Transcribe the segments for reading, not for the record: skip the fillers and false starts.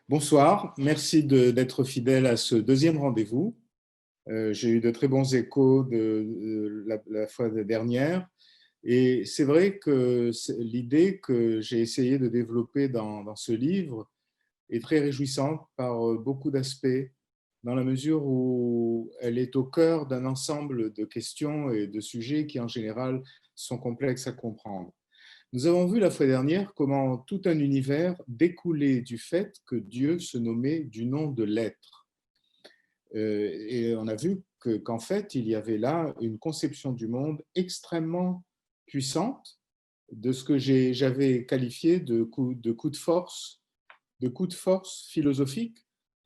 Bonsoir, merci d'être fidèle à ce deuxième rendez-vous. J'ai eu de très bons échos de la fois dernière et c'est vrai que l'idée que j'ai essayé de développer dans ce livre est très réjouissante par beaucoup d'aspects, dans la mesure où elle est au cœur d'un ensemble de questions et de sujets qui en général sont complexes à comprendre. Nous avons vu la fois dernière comment tout un univers découlait du fait que Dieu se nommait du nom de l'être. Et on a vu qu'en fait, il y avait là une conception du monde extrêmement puissante de ce que j'avais qualifié de coup de force philosophique,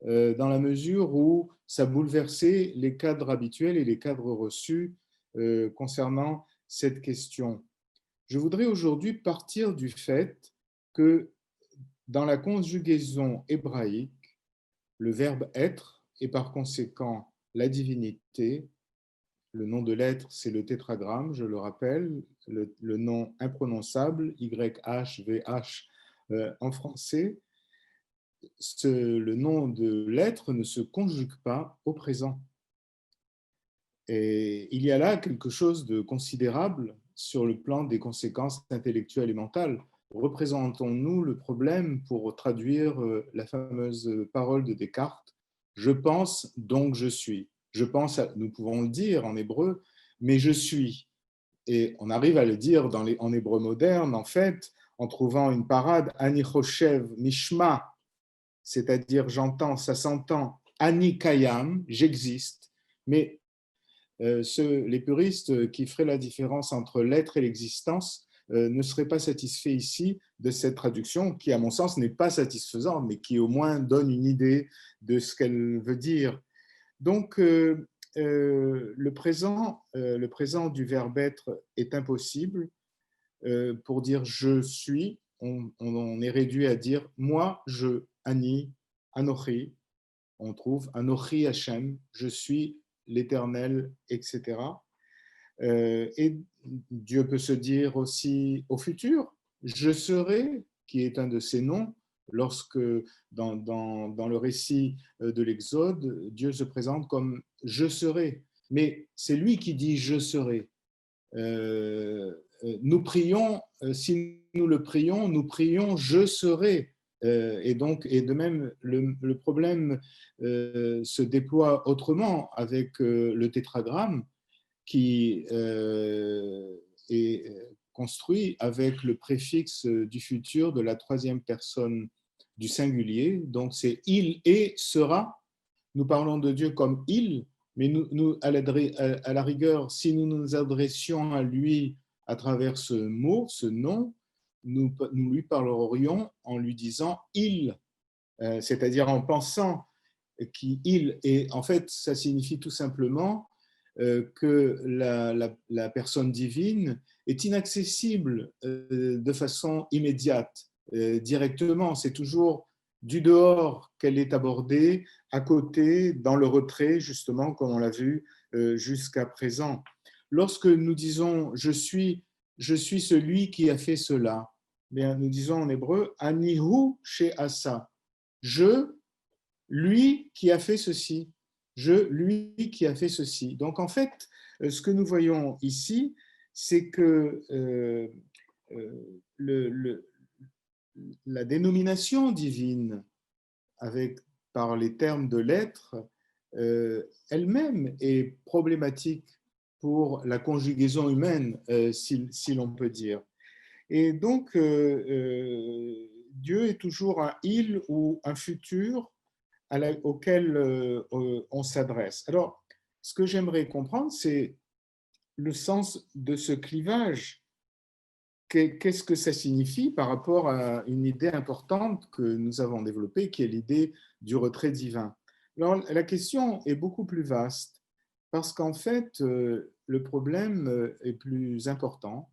dans la mesure où ça bouleversait les cadres habituels et les cadres reçus concernant cette question. Je voudrais aujourd'hui partir du fait que dans la conjugaison hébraïque, le verbe être et par conséquent la divinité, le nom de l'être, c'est le tétragramme, je le rappelle, le nom imprononçable, YHVH en français, le nom de l'être ne se conjugue pas au présent. Et il y a là quelque chose de considérable sur le plan des conséquences intellectuelles et mentales. Représentons-nous le problème pour traduire la fameuse parole de Descartes, je pense donc je suis. Je pense, nous pouvons le dire en hébreu, mais je suis. Et on arrive à le dire en hébreu moderne, en fait, en trouvant une parade, Ani Choshev Mishma, c'est-à-dire j'entends, ça s'entend, Ani Kayam, j'existe, mais les puristes qui feraient la différence entre l'être et l'existence ne seraient pas satisfaits ici de cette traduction qui, à mon sens, n'est pas satisfaisante, mais qui au moins donne une idée de ce qu'elle veut dire. Donc, le présent du verbe être est impossible. Pour dire je suis, on est réduit à dire moi, je, Ani, Anochi, on trouve Anochi Hachem, je suis l'Éternel, etc. Et Dieu peut se dire aussi au futur, je serai, qui est un de ses noms, lorsque dans le récit de l'Exode, Dieu se présente comme je serai. Mais c'est lui qui dit je serai. Nous prions, si nous le prions, nous prions je serai. Et donc, et de même, le problème se déploie autrement avec le tétragramme qui est construit avec le préfixe du futur de la troisième personne du singulier. Donc, c'est il et sera. Nous parlons de Dieu comme il, mais à la rigueur, si nous nous adressions à lui à travers ce mot, ce nom, nous lui parlerions en lui disant il, c'est-à-dire en pensant qu'il est. En fait, ça signifie tout simplement que la personne divine est inaccessible de façon immédiate, directement. C'est toujours du dehors qu'elle est abordée, à côté, dans le retrait, justement, comme on l'a vu jusqu'à présent. Lorsque nous disons je suis celui qui a fait cela, bien, nous disons en hébreu Anihu chez Asa. Je, lui qui a fait ceci. Lui qui a fait ceci. Donc en fait, ce que nous voyons ici, c'est que le, la dénomination divine, avec, par les termes de l'être, elle-même est problématique pour la conjugaison humaine, si l'on peut dire. Et donc, Dieu est toujours un il ou un futur auquel on s'adresse. Alors, ce que j'aimerais comprendre, c'est le sens de ce clivage. Qu'est-ce que ça signifie par rapport à une idée importante que nous avons développée, qui est l'idée du retrait divin? Alors, la question est beaucoup plus vaste, parce qu'en fait, le problème est plus important.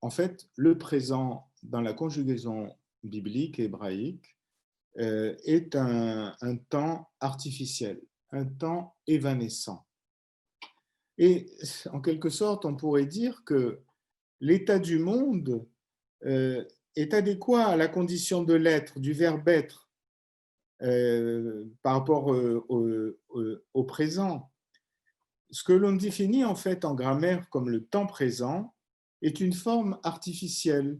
En fait, le présent dans la conjugaison biblique hébraïque est un temps artificiel, un temps évanescent. Et en quelque sorte, on pourrait dire que l'état du monde est adéquat à la condition de l'être, du verbe être. par rapport au présent. Ce que l'on définit en fait en grammaire comme le temps présent est une forme artificielle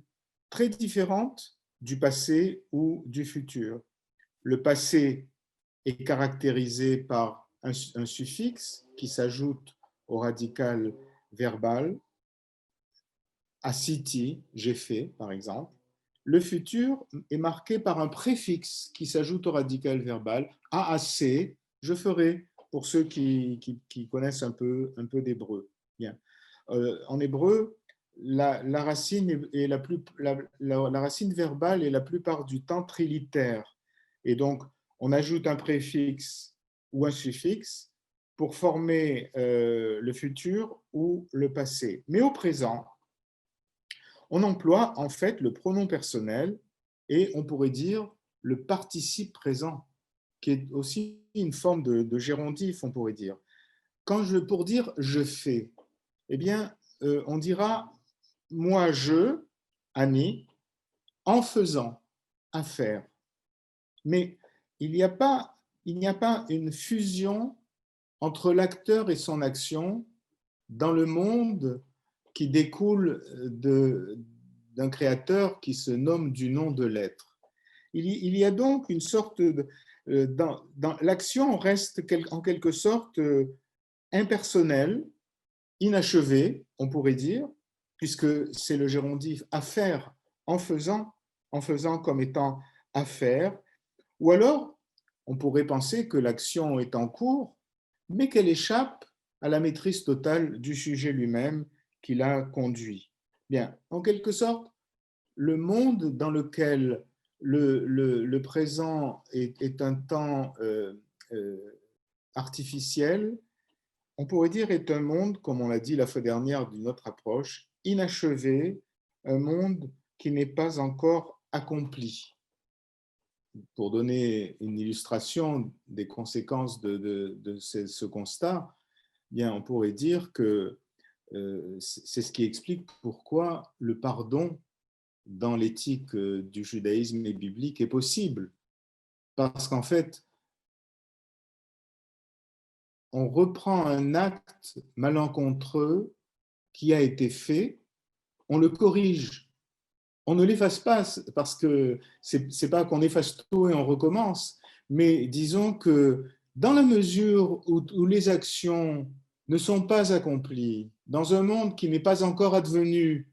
très différente du passé ou du futur. Le passé est caractérisé par un suffixe qui s'ajoute au radical verbal, a city, j'ai fait, par exemple. Le futur est marqué par un préfixe qui s'ajoute au radical verbal, AAC, je ferai, pour ceux qui connaissent un peu d'hébreu. Bien. En hébreu, la racine est la racine verbale est la plupart du temps trilitère. Et donc, on ajoute un préfixe ou un suffixe pour former le futur ou le passé. Mais au présent, on emploie en fait le pronom personnel et on pourrait dire le participe présent, qui est aussi une forme de gérondif, on pourrait dire. Pour dire je fais, eh bien, on dira moi je, Annie, en faisant, à faire. Mais il n'y a pas une fusion entre l'acteur et son action dans le monde qui découle d'un créateur qui se nomme du nom de l'être. Il y a donc une sorte de... L'action reste en quelque sorte impersonnelle, inachevée, on pourrait dire, puisque c'est le gérondif à faire en faisant comme étant à faire, ou alors on pourrait penser que l'action est en cours, mais qu'elle échappe à la maîtrise totale du sujet lui-même qui l'a conduit. Bien, en quelque sorte, le monde dans lequel le présent est un temps euh, artificiel, on pourrait dire est un monde, comme on l'a dit la fois dernière d'une autre approche, inachevé, un monde qui n'est pas encore accompli. Pour donner une illustration des conséquences de ce constat, bien, on pourrait dire que c'est ce qui explique pourquoi le pardon dans l'éthique du judaïsme et biblique est possible. Parce qu'en fait, on reprend un acte malencontreux qui a été fait, on le corrige. On ne l'efface pas parce que c'est pas qu'on efface tout et on recommence, mais disons que dans la mesure où les actions ne sont pas accomplies, dans un monde qui n'est pas encore advenu,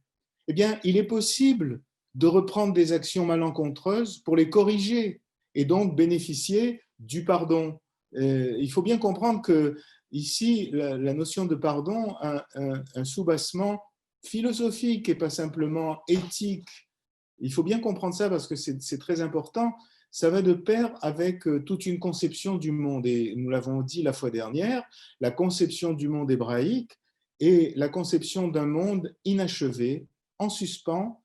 eh bien, il est possible de reprendre des actions malencontreuses pour les corriger et donc bénéficier du pardon. Il faut bien comprendre que ici, la notion de pardon a un soubassement philosophique et pas simplement éthique. Il faut bien comprendre ça parce que c'est très important. Ça va de pair avec toute une conception du monde. Et nous l'avons dit la fois dernière, la conception du monde hébraïque est la conception d'un monde inachevé, en suspens,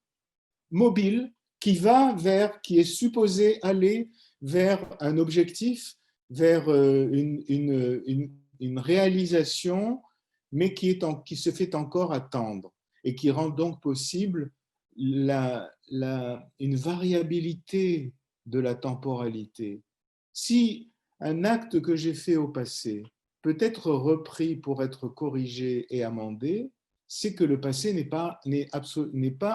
mobile, qui est supposé aller vers un objectif, vers une réalisation, mais qui se fait encore attendre et qui rend donc possible une variabilité de la temporalité. Si un acte que j'ai fait au passé peut être repris pour être corrigé et amendé, c'est que le passé n'est pas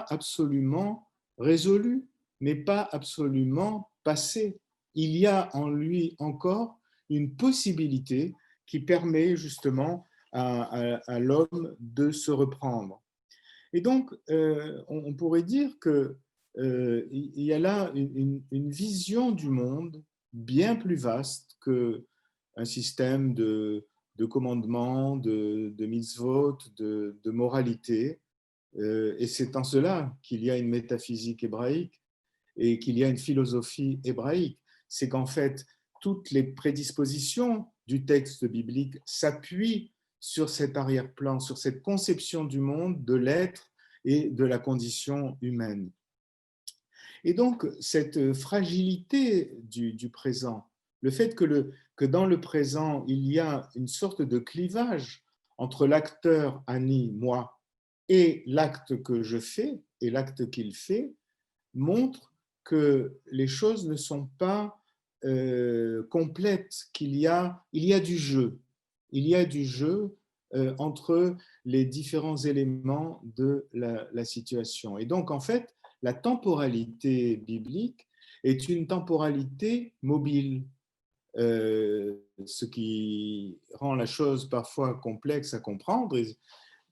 absolument résolu, n'est pas absolument passé. Il y a en lui encore une possibilité qui permet justement à l'homme de se reprendre. Et donc, on pourrait dire qu'il y a là une vision du monde bien plus vaste qu'un système de commandements, de mitzvot, de moralité. Et c'est en cela qu'il y a une métaphysique hébraïque et qu'il y a une philosophie hébraïque. C'est qu'en fait, toutes les prédispositions du texte biblique s'appuient sur cet arrière-plan, sur cette conception du monde, de l'être et de la condition humaine. Et donc, cette fragilité du présent, le fait que dans le présent, il y a une sorte de clivage entre l'acteur, Annie, moi, et l'acte que je fais et l'acte qu'il fait, montre que les choses ne sont pas complète qu'il il y a du jeu. Il y a du jeu entre les différents éléments de la situation. Et donc, en fait, la temporalité biblique est une temporalité mobile, ce qui rend la chose parfois complexe à comprendre. Et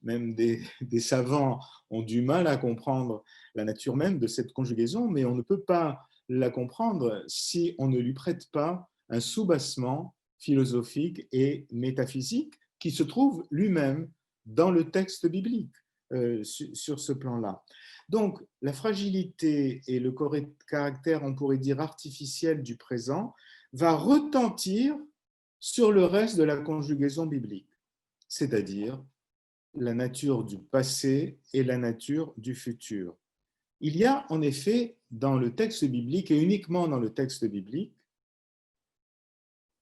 même des savants ont du mal à comprendre la nature même de cette conjugaison, mais on ne peut pas la comprendre si on ne lui prête pas un soubassement philosophique et métaphysique qui se trouve lui-même dans le texte biblique sur ce plan-là. Donc, la fragilité et le caractère, on pourrait dire, artificiel du présent va retentir sur le reste de la conjugaison biblique, c'est-à-dire la nature du passé et la nature du futur. Il y a en effet dans le texte biblique, et uniquement dans le texte biblique,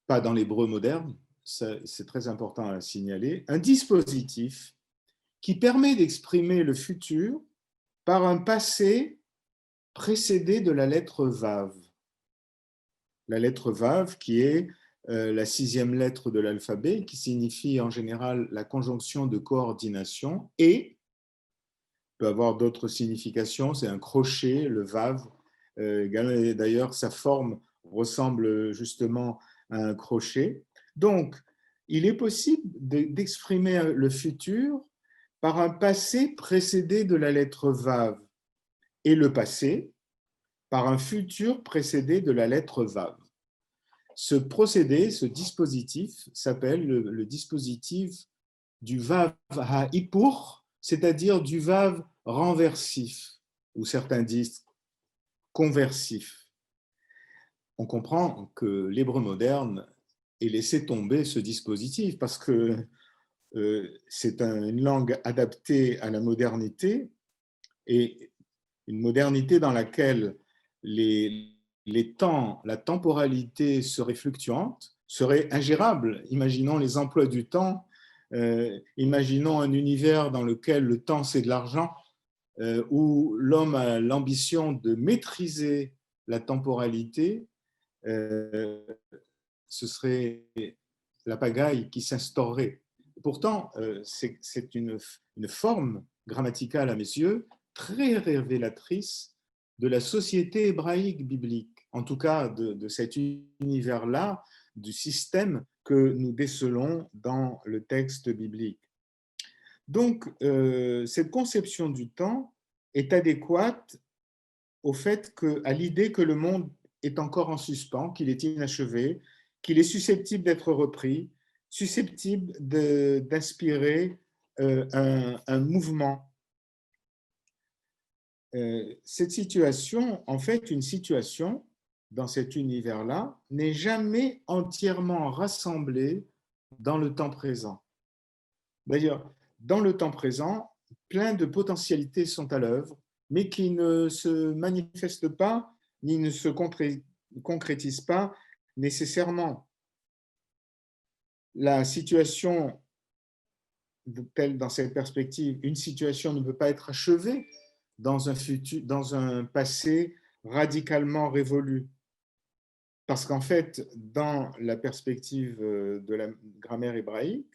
pas dans l'hébreu moderne, c'est très important à signaler, un dispositif qui permet d'exprimer le futur par un passé précédé de la lettre Vav. La lettre Vav qui est la 6e lettre de l'alphabet, qui signifie en général la conjonction de coordination, et peut avoir d'autres significations, c'est un crochet, le Vav. D'ailleurs, sa forme ressemble justement à un crochet. Donc, il est possible d'exprimer le futur par un passé précédé de la lettre Vav, et le passé par un futur précédé de la lettre Vav. Ce procédé, ce dispositif s'appelle le dispositif du Vav ha'ipur, c'est-à-dire du Vav renversif, ou certains disent conversif. On comprend que l'hébreu moderne ait laissé tomber ce dispositif parce que c'est une langue adaptée à la modernité, et une modernité dans laquelle les temps, la temporalité serait fluctuante, serait ingérable. Imaginons les emplois du temps, imaginons un univers dans lequel le temps c'est de l'argent, où l'homme a l'ambition de maîtriser la temporalité, ce serait la pagaille qui s'instaurerait. Pourtant, c'est une forme grammaticale à mes yeux très révélatrice de la société hébraïque biblique, en tout cas de cet univers-là, du système que nous décelons dans le texte biblique. Donc, cette conception du temps est adéquate au fait à l'idée que le monde est encore en suspens, qu'il est inachevé, qu'il est susceptible d'être repris, susceptible d'inspirer un mouvement. Cette situation, en fait, une situation dans cet univers-là, n'est jamais entièrement rassemblée dans le temps présent. D'ailleurs, dans le temps présent, plein de potentialités sont à l'œuvre, mais qui ne se manifestent pas ni ne se concrétisent pas nécessairement. La situation telle dans cette perspective, une situation ne peut pas être achevée dans un passé radicalement révolu. Parce qu'en fait, dans la perspective de la grammaire hébraïque,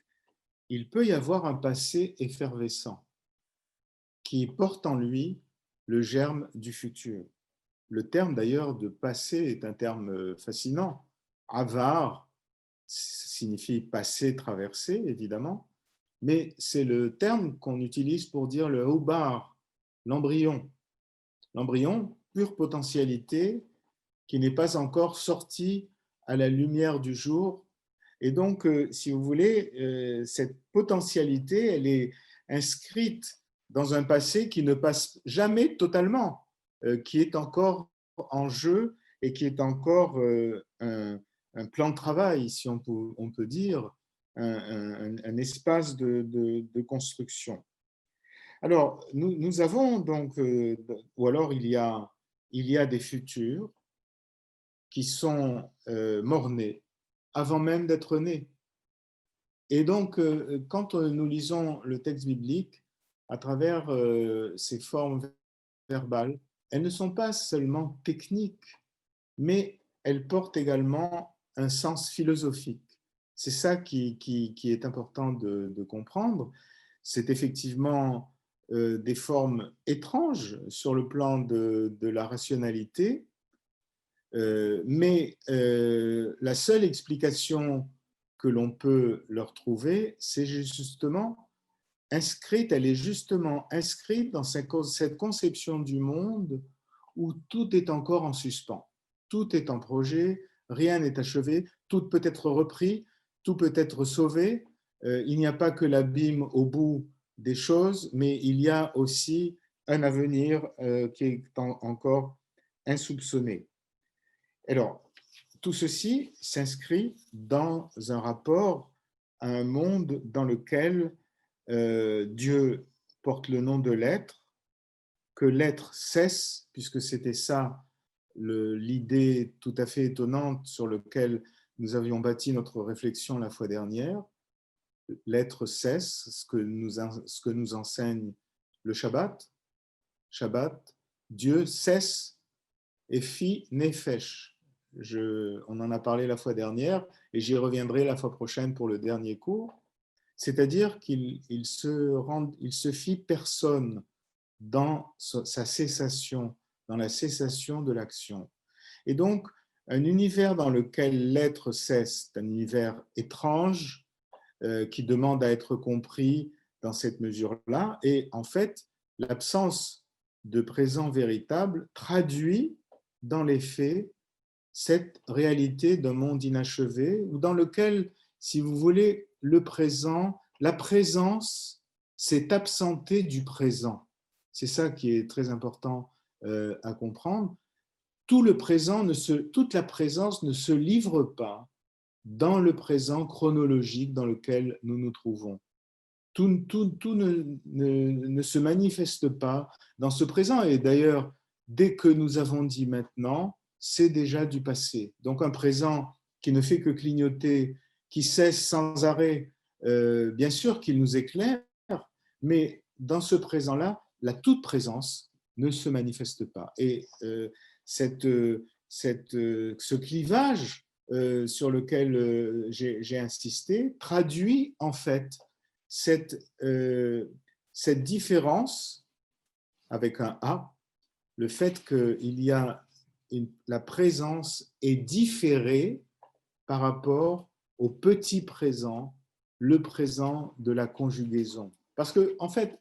il peut y avoir un passé effervescent qui porte en lui le germe du futur. Le terme d'ailleurs de passé est un terme fascinant. Avar signifie passé, traversé, évidemment, mais c'est le terme qu'on utilise pour dire le oubar, l'embryon. L'embryon, pure potentialité, qui n'est pas encore sorti à la lumière du jour. Et donc, si vous voulez, cette potentialité, elle est inscrite dans un passé qui ne passe jamais totalement, qui est encore en jeu et qui est encore un plan de travail, si on peut dire, un espace de construction. Alors, nous avons donc, ou alors il y a des futurs qui sont morts-nés avant même d'être nés. Et donc, quand nous lisons le texte biblique à travers ces formes verbales, elles ne sont pas seulement techniques, mais elle porte également un sens philosophique. C'est ça qui est important de comprendre. C'est effectivement des formes étranges sur le plan de la rationalité, mais la seule explication que l'on peut leur trouver, c'est justement inscrite, elle est justement inscrite dans cette conception du monde où tout est encore en suspens, tout est en projet, rien n'est achevé, tout peut être repris, tout peut être sauvé. Il n'y a pas que l'abîme au bout des choses, mais il y a aussi un avenir qui est encore insoupçonné. Alors, tout ceci s'inscrit dans un rapport à un monde dans lequel Dieu porte le nom de l'être, que l'être cesse, puisque c'était ça l'idée tout à fait étonnante sur laquelle nous avions bâti notre réflexion la fois dernière. L'être cesse, ce que nous enseigne le Shabbat. Shabbat, Dieu cesse et fit nefesh. On en a parlé la fois dernière et j'y reviendrai la fois prochaine pour le dernier cours. C'est-à-dire qu'il se fit personne dans sa cessation, dans la cessation de l'action. Et donc, un univers dans lequel l'être cesse, c'est un univers étrange qui demande à être compris dans cette mesure-là. Et en fait, l'absence de présent véritable traduit dans les faits cette réalité d'un monde inachevé ou dans lequel, si vous voulez, le présent, la présence s'est absentée du présent. C'est ça qui est très important à comprendre. Toute la présence ne se livre pas dans le présent chronologique dans lequel nous nous trouvons. Tout ne se manifeste pas dans ce présent. Et d'ailleurs, dès que nous avons dit maintenant, c'est déjà du passé. Donc un présent qui ne fait que clignoter, qui cesse sans arrêt, bien sûr qu'il nous éclaire, mais dans ce présent-là, la toute présence ne se manifeste pas. Et ce clivage sur lequel j'ai insisté traduit en fait cette différence avec un A, le fait qu'il y a la présence est différée par rapport au petit présent, le présent de la conjugaison. Parce que, en fait,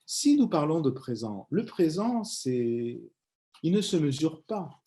si nous parlons de présent, le présent, il ne se mesure pas.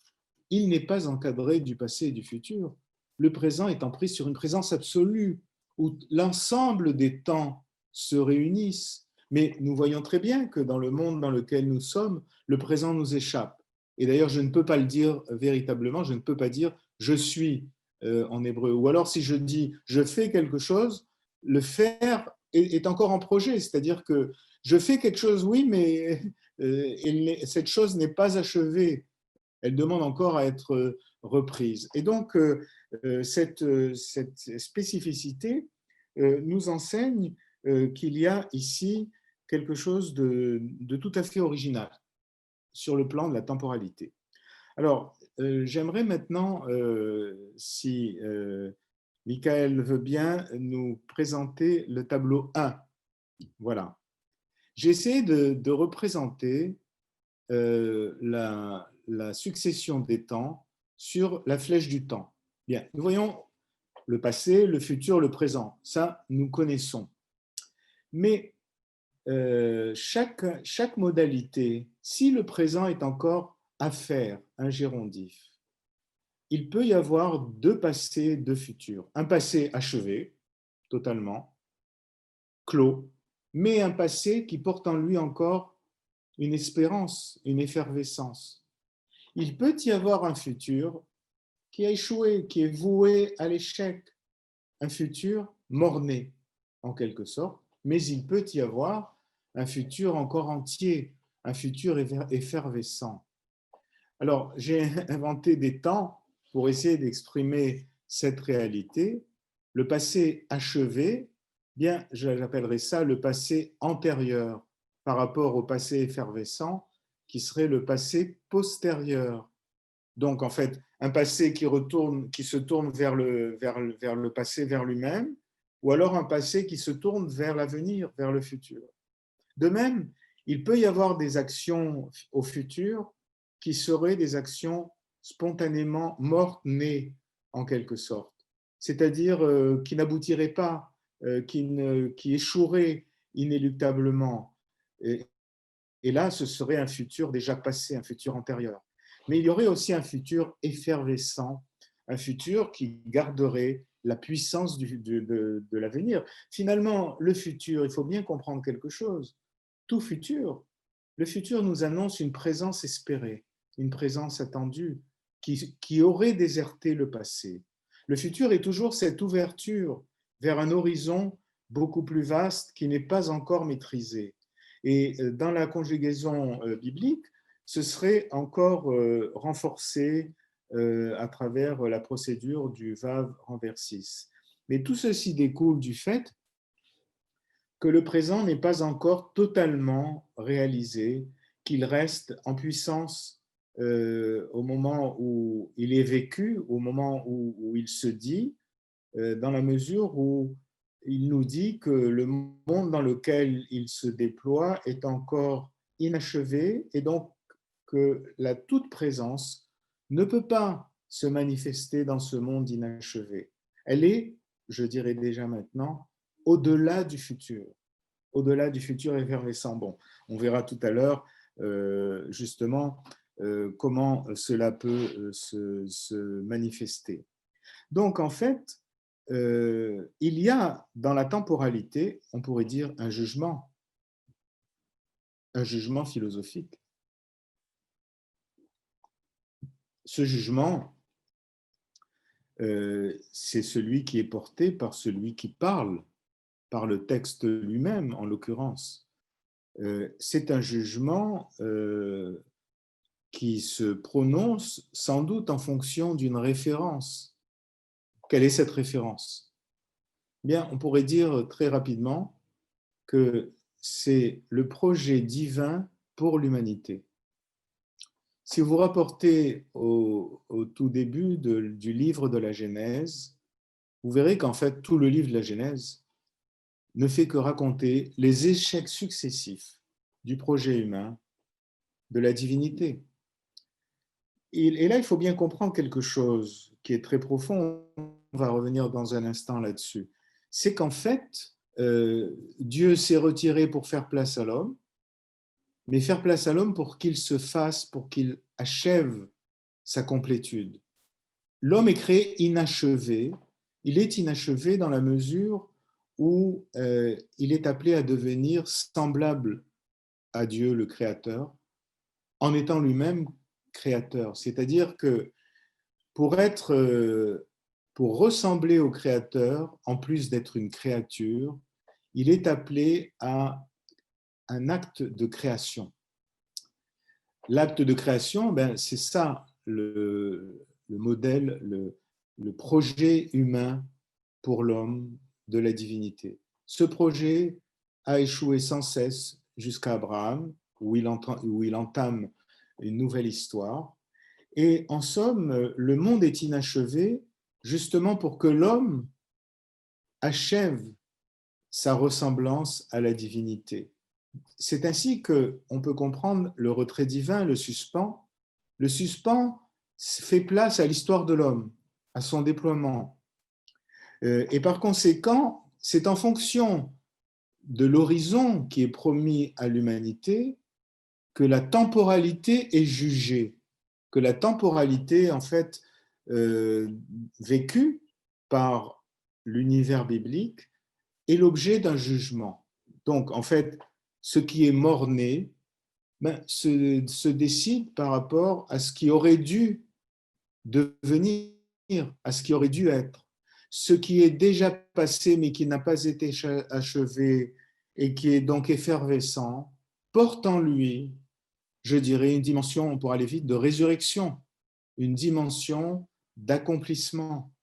Il n'est pas encadré du passé et du futur. Le présent est pris sur une présence absolue où l'ensemble des temps se réunissent. Mais nous voyons très bien que dans le monde dans lequel nous sommes, le présent nous échappe. Et d'ailleurs, je ne peux pas le dire véritablement, je ne peux pas dire je suis en hébreu. Ou alors, si je dis je fais quelque chose, le faire est encore en projet. C'est-à-dire que je fais quelque chose, oui, mais cette chose n'est pas achevée. Elle demande encore à être reprise. Et donc, cette spécificité nous enseigne qu'il y a ici quelque chose de tout à fait original sur le plan de la temporalité. Alors, j'aimerais maintenant, si Michael veut bien, nous présenter le tableau 1. Voilà. J'ai essayé de représenter la succession des temps sur la flèche du temps. Bien, nous voyons le passé, le futur, le présent. Ça, nous connaissons. Mais chaque modalité, si le présent est encore à faire, un gérondif, il peut y avoir deux passés, deux futurs. Un passé achevé, totalement, clos, mais un passé qui porte en lui encore une espérance, une effervescence. Il peut y avoir un futur qui a échoué, qui est voué à l'échec, un futur mort-né, en quelque sorte, mais il peut y avoir un futur encore entier, un futur effervescent. Alors, j'ai inventé des temps pour essayer d'exprimer cette réalité. Le passé achevé, bien, j'appellerais ça le passé antérieur par rapport au passé effervescent, qui serait le passé postérieur. Donc, en fait, un passé qui se tourne vers le passé, vers lui-même, ou alors un passé qui se tourne vers l'avenir, vers le futur. De même, il peut y avoir des actions au futur qui seraient des actions spontanément mortes-nées, en quelque sorte, c'est-à-dire qui n'aboutiraient pas, qui échoueraient inéluctablement. Et là, ce serait un futur déjà passé, un futur antérieur. Mais il y aurait aussi un futur effervescent, un futur qui garderait la puissance de l'avenir. Finalement, le futur, il faut bien comprendre quelque chose. Tout futur, le futur nous annonce une présence espérée, une présence attendue qui aurait déserté le passé. Le futur est toujours cette ouverture vers un horizon beaucoup plus vaste qui n'est pas encore maîtrisé. Et dans la conjugaison biblique, ce serait encore renforcé à travers la procédure du vav renversis. Mais tout ceci découle du fait que le présent n'est pas encore totalement réalisé, qu'il reste en puissance au moment où il est vécu, au moment où il se dit, dans la mesure où il nous dit que le monde dans lequel il se déploie est encore inachevé et donc que la toute présence ne peut pas se manifester dans ce monde inachevé. Elle est, je dirais déjà maintenant, au-delà du futur effervescent. Bon, on verra tout à l'heure justement comment cela peut se manifester. Donc, en fait, il y a dans la temporalité, on pourrait dire, un jugement philosophique. Ce jugement, c'est celui qui est porté par celui qui parle, par le texte lui-même, en l'occurrence. C'est un jugement qui se prononce sans doute en fonction d'une référence. Quelle est cette référence? Bien, on pourrait dire très rapidement que c'est le projet divin pour l'humanité. Si vous rapportez au tout début du livre de la Genèse, vous verrez qu'en fait, tout le livre de la Genèse ne fait que raconter les échecs successifs du projet humain, de la divinité. Et là, il faut bien comprendre quelque chose qui est très profond. On va revenir dans un instant là-dessus. C'est qu'en fait, Dieu s'est retiré pour faire place à l'homme, mais faire place à l'homme pour qu'il se fasse, pour qu'il achève sa complétude. L'homme est créé inachevé. Il est inachevé dans la mesure où il est appelé à devenir semblable à Dieu, le Créateur, en étant lui-même créateur. C'est-à-dire que pour ressembler au Créateur, en plus d'être une créature, il est appelé à un acte de création. L'acte de création, ben, c'est ça le modèle, le projet humain pour l'homme de la divinité. Ce projet a échoué sans cesse jusqu'à Abraham, où il entame une nouvelle histoire. Et en somme, le monde est inachevé justement pour que l'homme achève sa ressemblance à la divinité. C'est ainsi qu'on peut comprendre le retrait divin, le suspens. Le suspens fait place à l'histoire de l'homme, à son déploiement. Et par conséquent, c'est en fonction de l'horizon qui est promis à l'humanité que la temporalité est jugée, que la temporalité, en fait, vécue par l'univers biblique, est l'objet d'un jugement. Donc, en fait, ce qui est mort-né se décide par rapport à ce qui aurait dû devenir, à ce qui aurait dû être. Ce qui est déjà passé mais qui n'a pas été achevé et qui est donc effervescent, porte en lui, je dirais, une dimension, pour aller vite, de résurrection, une dimension d'accomplissement.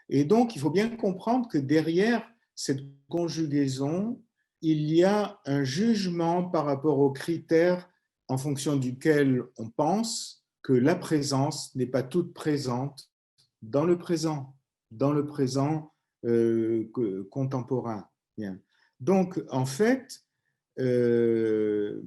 Et donc, il faut bien comprendre que derrière cette conjugaison, il y a un jugement par rapport aux critères en fonction duquel on pense, que la présence n'est pas toute présente dans le présent contemporain. Bien. Donc, en fait, il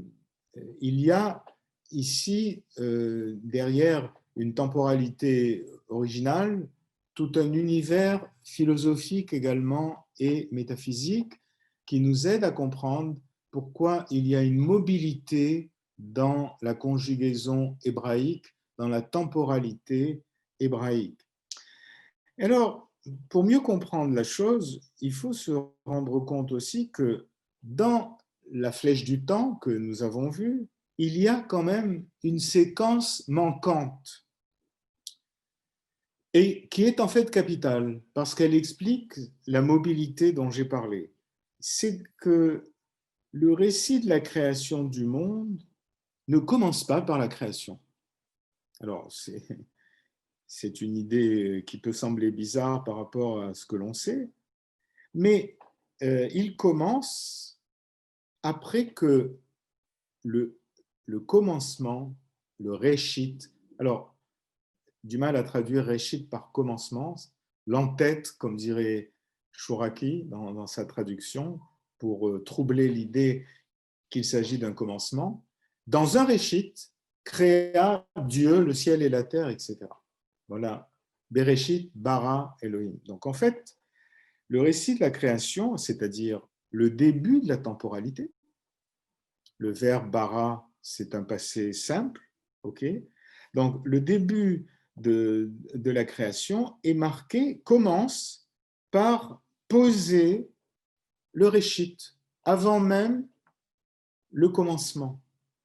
y a ici, derrière une temporalité originale, tout un univers philosophique également et métaphysique qui nous aide à comprendre pourquoi il y a une mobilité dans la conjugaison hébraïque, dans la temporalité hébraïque. Alors, pour mieux comprendre la chose, il faut se rendre compte aussi que dans la flèche du temps que nous avons vue, il y a quand même une séquence manquante et qui est en fait capitale parce qu'elle explique la mobilité dont j'ai parlé. C'est que le récit de la création du monde ne commence pas par la création. Alors, c'est une idée qui peut sembler bizarre par rapport à ce que l'on sait, mais il commence après que le, le commencement, le réchit, alors du mal à traduire réchit par commencement, l'entête, comme dirait Chouraki dans sa traduction, pour troubler l'idée qu'il s'agit d'un commencement, dans un réchit, créa Dieu le ciel et la terre, etc. Voilà, Bereshit, bara, Elohim. Donc en fait, le récit de la création, c'est-à-dire le début de la temporalité, le verbe bara, c'est un passé simple, ok. Donc le début de la création est marqué, commence par poser le réchit, avant même le commencement.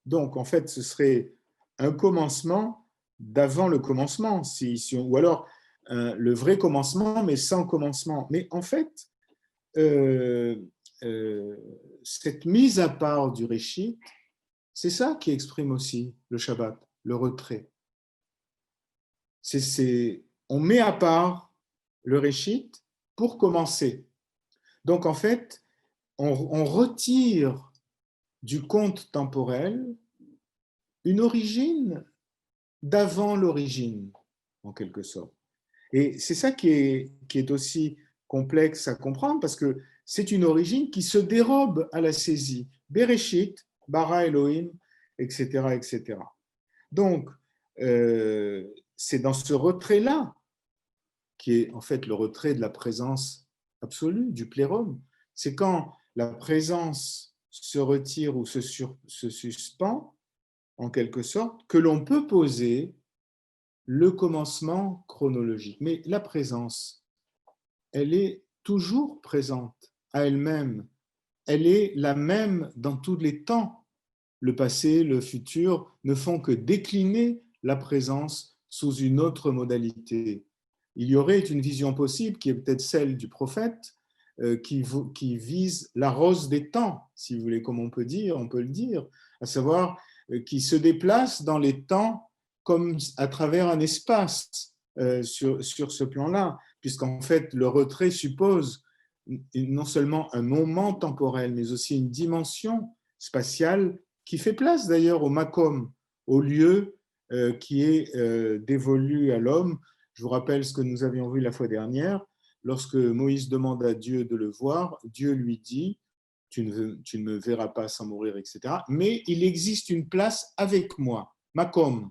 Donc en fait, ce serait un commencement d'avant le commencement, ou alors le vrai commencement, mais sans commencement. Mais en fait, euh, euh, cette mise à part du réchit, c'est ça qui exprime aussi le Shabbat, le retrait. On met à part le réchit pour commencer. Donc en fait, on retire du compte temporel une origine d'avant l'origine, en quelque sorte. Et c'est ça qui est aussi complexe à comprendre parce que c'est une origine qui se dérobe à la saisie. Bereshit, bara Elohim, etc., etc. Donc, c'est dans ce retrait-là, qui est en fait le retrait de la présence absolue, du plérum, c'est quand la présence se retire ou se suspend, en quelque sorte, que l'on peut poser le commencement chronologique. Mais la présence, elle est toujours présente à elle-même. Elle est la même dans tous les temps. Le passé, le futur ne font que décliner la présence sous une autre modalité. Il y aurait une vision possible qui est peut-être celle du prophète, qui vise la rose des temps, si vous voulez, comme on peut le dire, à savoir qui se déplace dans les temps comme à travers un espace sur ce plan-là, puisqu'en fait, le retrait suppose non seulement un moment temporel, mais aussi une dimension spatiale qui fait place d'ailleurs au makom, au lieu qui est dévolu à l'homme. Je vous rappelle ce que nous avions vu la fois dernière. Lorsque Moïse demande à Dieu de le voir, Dieu lui dit tu ne me verras pas sans mourir, etc. Mais il existe une place avec moi, makom.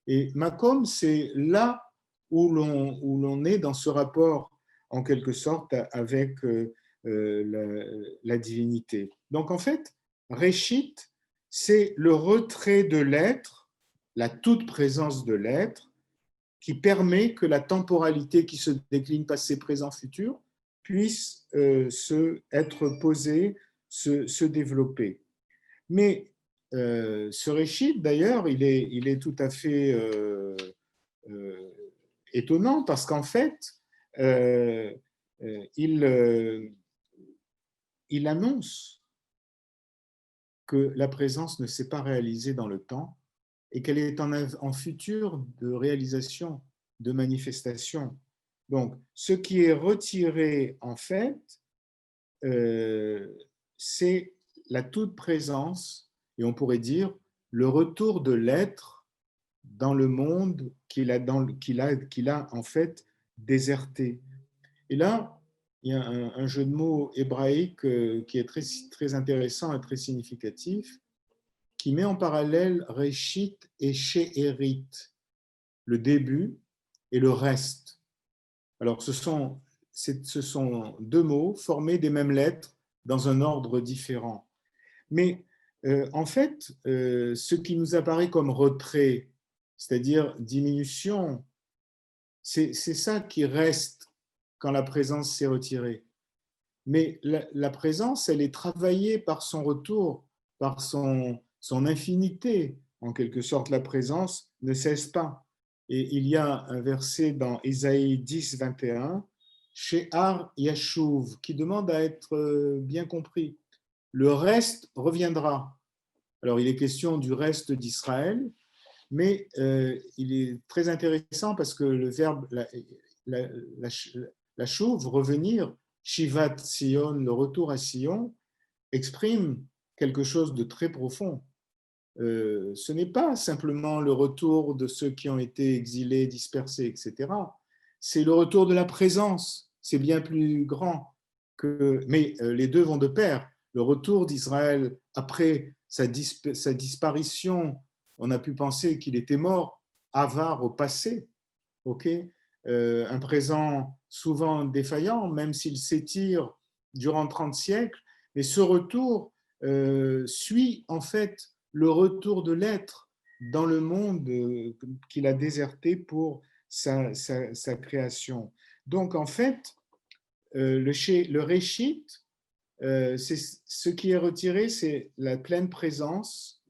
Et makom, c'est là où l'on est dans ce rapport, en quelque sorte, avec la divinité. Donc, en fait, Réchit, c'est le retrait de l'être, la toute présence de l'être, qui permet que la temporalité qui se décline passé, présent, futur puisse être posée, se développer. Mais ce réchit, d'ailleurs, il est tout à fait euh, étonnant parce qu'en fait, euh, il, il annonce que la présence ne s'est pas réalisée dans le temps et qu'elle est en futur de réalisation, de manifestation. Donc, ce qui est retiré, en fait, c'est la toute présence, et on pourrait dire le retour de l'être dans le monde qu'il a en fait déserté. Et là, il y a un jeu de mots hébraïque qui est très intéressant et très significatif, qui met en parallèle Réchit et She'erit, le début et le reste. Alors, ce sont deux mots formés des mêmes lettres dans un ordre différent. Mais en fait, ce qui nous apparaît comme retrait, c'est-à-dire diminution, c'est ça qui reste quand la présence s'est retirée. Mais la présence, elle est travaillée par son retour, par son infinité. En quelque sorte, la présence ne cesse pas. Et il y a un verset dans Ésaïe 10, 21, She'ar Yashuv, qui demande à être bien compris. Le reste reviendra. Alors, il est question du reste d'Israël, mais il est très intéressant parce que le verbe, la chouve, revenir, Shivat Sion, le retour à Sion, exprime quelque chose de très profond. Ce n'est pas simplement le retour de ceux qui ont été exilés, dispersés, etc. C'est le retour de la présence. C'est bien plus grand. Mais les deux vont de pair. Le retour d'Israël après sa disparition, on a pu penser qu'il était mort, avare au passé, ok, un présent souvent défaillant, même s'il s'étire durant 30 siècles, mais ce retour suit en fait le retour de l'être dans le monde qu'il a déserté pour sa création. Donc en fait, le réchit, ce qui est retiré, c'est la pleine présence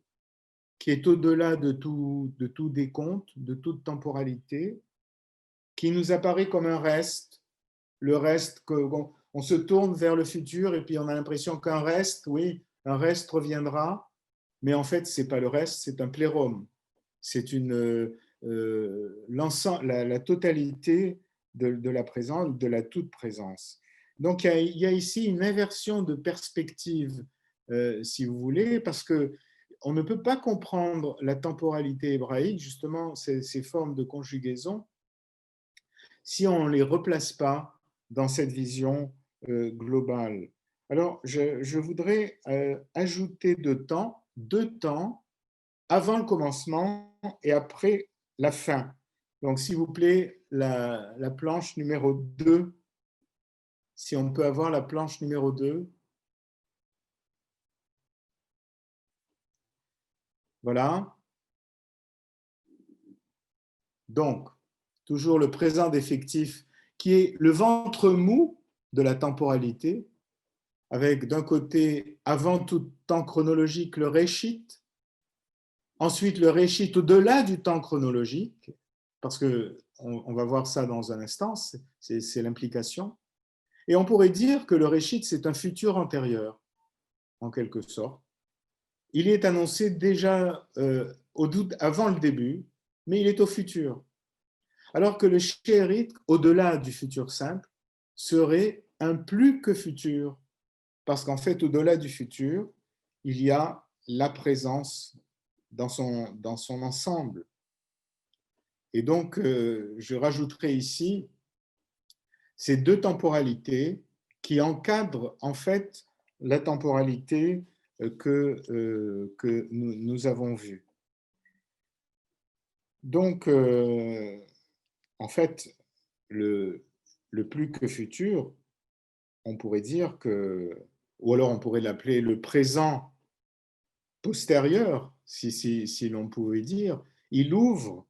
qui est au-delà de tout décompte, de toute temporalité, qui nous apparaît comme un reste, le reste on se tourne vers le futur et puis on a l'impression qu'un reste, oui, un reste reviendra, mais en fait, ce n'est pas le reste, c'est un plérum. C'est la totalité de la présence, de la toute présence. Donc, il y a ici une inversion de perspective, si vous voulez, parce que on ne peut pas comprendre la temporalité hébraïque, justement, ces formes de conjugaison, si on ne les replace pas dans cette vision globale. Alors, je voudrais ajouter deux temps avant le commencement et après la fin. Donc, s'il vous plaît, la planche numéro 2, si on peut avoir la planche numéro 2. Voilà. Donc, toujours le présent d'effectif qui est le ventre mou de la temporalité, avec d'un côté, avant tout temps chronologique, le réchit, ensuite le réchit au-delà du temps chronologique, parce qu'on va voir ça dans un instant, c'est l'implication. Et on pourrait dire que le réchit, c'est un futur antérieur, en quelque sorte. Il est annoncé déjà avant le début, mais il est au futur. Alors que le shérit, au-delà du futur simple, serait un plus que futur, parce qu'en fait, au-delà du futur, il y a la présence dans son ensemble. Et donc, je rajouterai ici ces deux temporalités qui encadrent en fait la temporalité que nous avons vue. Donc, en fait, le plus que futur, on pourrait dire que, ou alors on pourrait l'appeler le présent postérieur, si l'on pouvait dire, il ouvre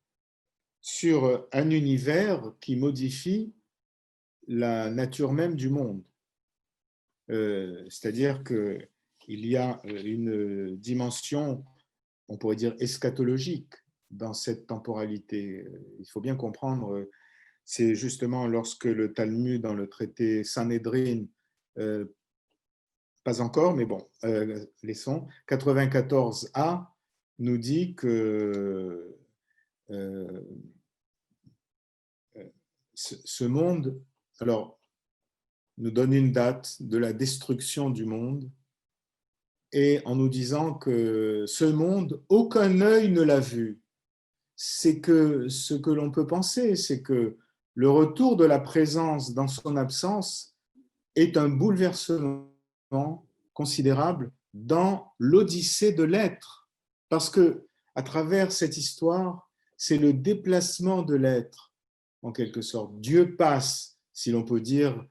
sur un univers qui modifie la nature même du monde. C'est-à-dire qu'il y a une dimension, on pourrait dire, eschatologique dans cette temporalité. Il faut bien comprendre, c'est justement lorsque le Talmud, dans le traité Sanhédrin, pas encore, mais bon, laissons, 94a, nous dit que ce monde, alors, nous donne une date de la destruction du monde et en nous disant que ce monde, aucun œil ne l'a vu. c'est que ce que l'on peut penser, c'est que le retour de la présence dans son absence est un bouleversement considérable dans l'odyssée de l'être. Parce que, à travers cette histoire, c'est le déplacement de l'être, en quelque sorte. Dieu passe, si l'on peut dire,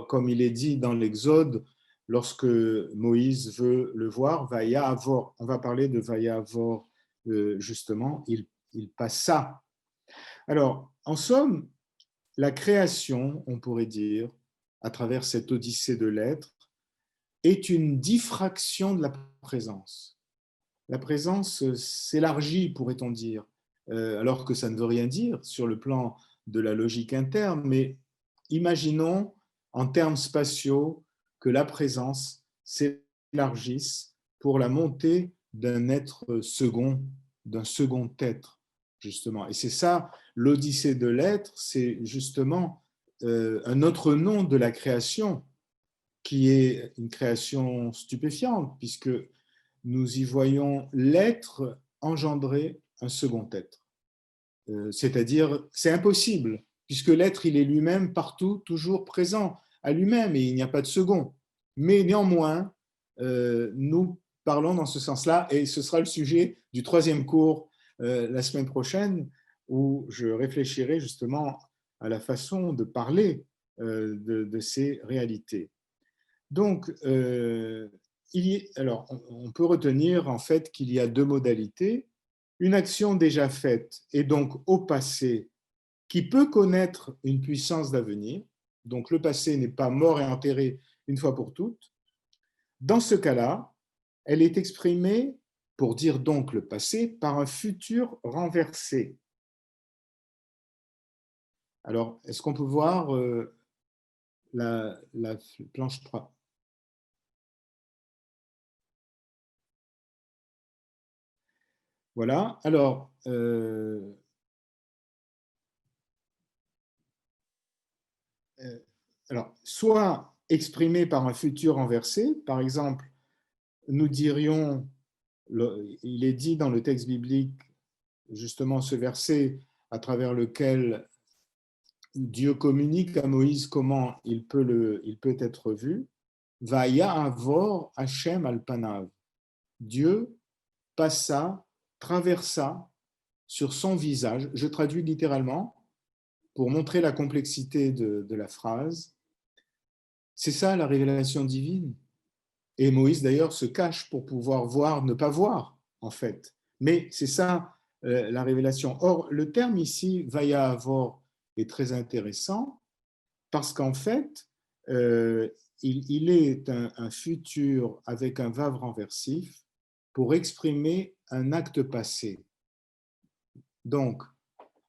comme il est dit dans l'Exode, lorsque Moïse veut le voir, Vayavor, on va parler de Vayavor justement, il passa. Alors, en somme, la création, on pourrait dire, à travers cette odyssée de l'être, est une diffraction de la présence. La présence s'élargit, pourrait-on dire, alors que ça ne veut rien dire sur le plan de la logique interne, mais imaginons en termes spatiaux que la présence s'élargisse pour la montée d'un être second, d'un second être, justement. Et c'est ça, l'odyssée de l'être, c'est justement un autre nom de la création, qui est une création stupéfiante, puisque nous y voyons l'être engendrer un second être. C'est-à-dire, c'est impossible, puisque l'être, il est lui-même partout, toujours présent à lui-même, et il n'y a pas de second. Mais néanmoins, nous parlons dans ce sens-là, et ce sera le sujet du troisième cours la semaine prochaine, où je réfléchirai justement à la façon de parler de ces réalités. Donc, alors, on peut retenir en fait qu'il y a deux modalités. Une action déjà faite et donc au passé qui peut connaître une puissance d'avenir. Donc, le passé n'est pas mort et enterré une fois pour toutes. Dans ce cas-là, elle est exprimée, pour dire donc le passé, par un futur renversé. Alors, est-ce qu'on peut voir la planche 3 ? Voilà, alors, soit exprimé par un futur renversé, par exemple, nous dirions, il est dit dans le texte biblique, justement ce verset à travers lequel Dieu communique à Moïse comment il peut être vu, Vaya avor Hashem al panav. Dieu passa, traversa sur son visage, je traduis littéralement pour montrer la complexité de la phrase. C'est ça la révélation divine. Et Moïse d'ailleurs se cache pour pouvoir voir, ne pas voir en fait. Mais c'est ça la révélation. Or, le terme ici, Vaya avor, est très intéressant parce qu'en fait, il est un futur avec un vav renversif pour exprimer un acte passé. Donc,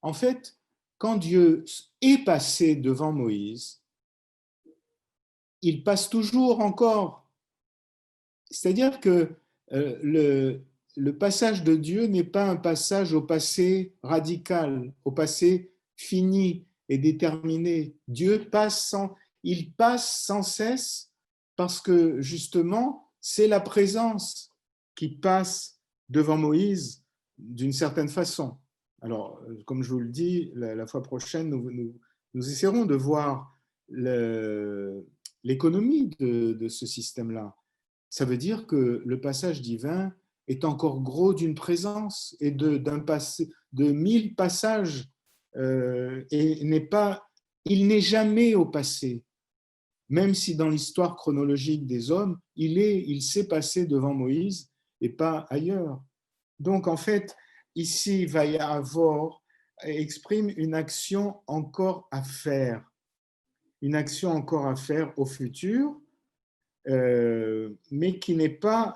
en fait, quand Dieu est passé devant Moïse, il passe toujours encore. C'est-à-dire que le passage de Dieu n'est pas un passage au passé radical, au passé fini et déterminé. Il passe sans cesse parce que justement, c'est la présence qui passe devant Moïse d'une certaine façon. Alors, comme je vous le dis, la fois prochaine, nous essaierons de voir l'économie de ce système-là. Ça veut dire que le passage divin est encore gros d'une présence et de 1000 passages et il n'est jamais au passé. Même si dans l'histoire chronologique des hommes, il s'est passé devant Moïse et pas ailleurs. Donc en fait, ici, Vaya Avor exprime une action encore à faire, une action encore à faire au futur, mais qui n'est pas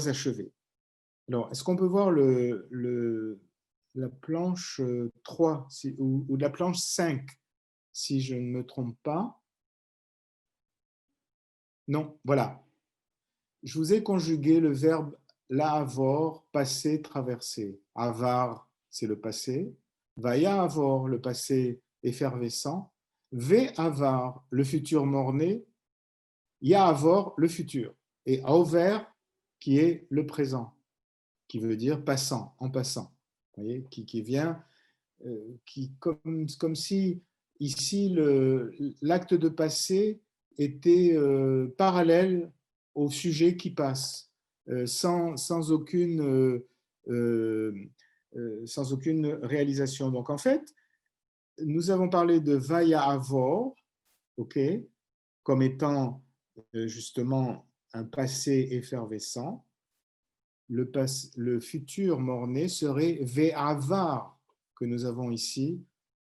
achevé. Alors, est-ce qu'on peut voir la planche 3 ou la planche 5, si je ne me trompe pas? Non, voilà. Je vous ai conjugué le verbe la'avor, passé, traversé. Avar, c'est le passé. Vaya avor, le passé effervescent. Ve avar, le futur mort-né. Ya avor, le futur. Et Aover, qui est le présent, qui veut dire passant, en passant. Vous voyez, qui vient, comme si ici l'acte de passer était parallèle au sujet qui passe, sans aucune réalisation. Donc en fait, nous avons parlé de Vaya Avor, ok, comme étant justement un passé effervescent. Le futur mort-né serait Ve'avar, que nous avons ici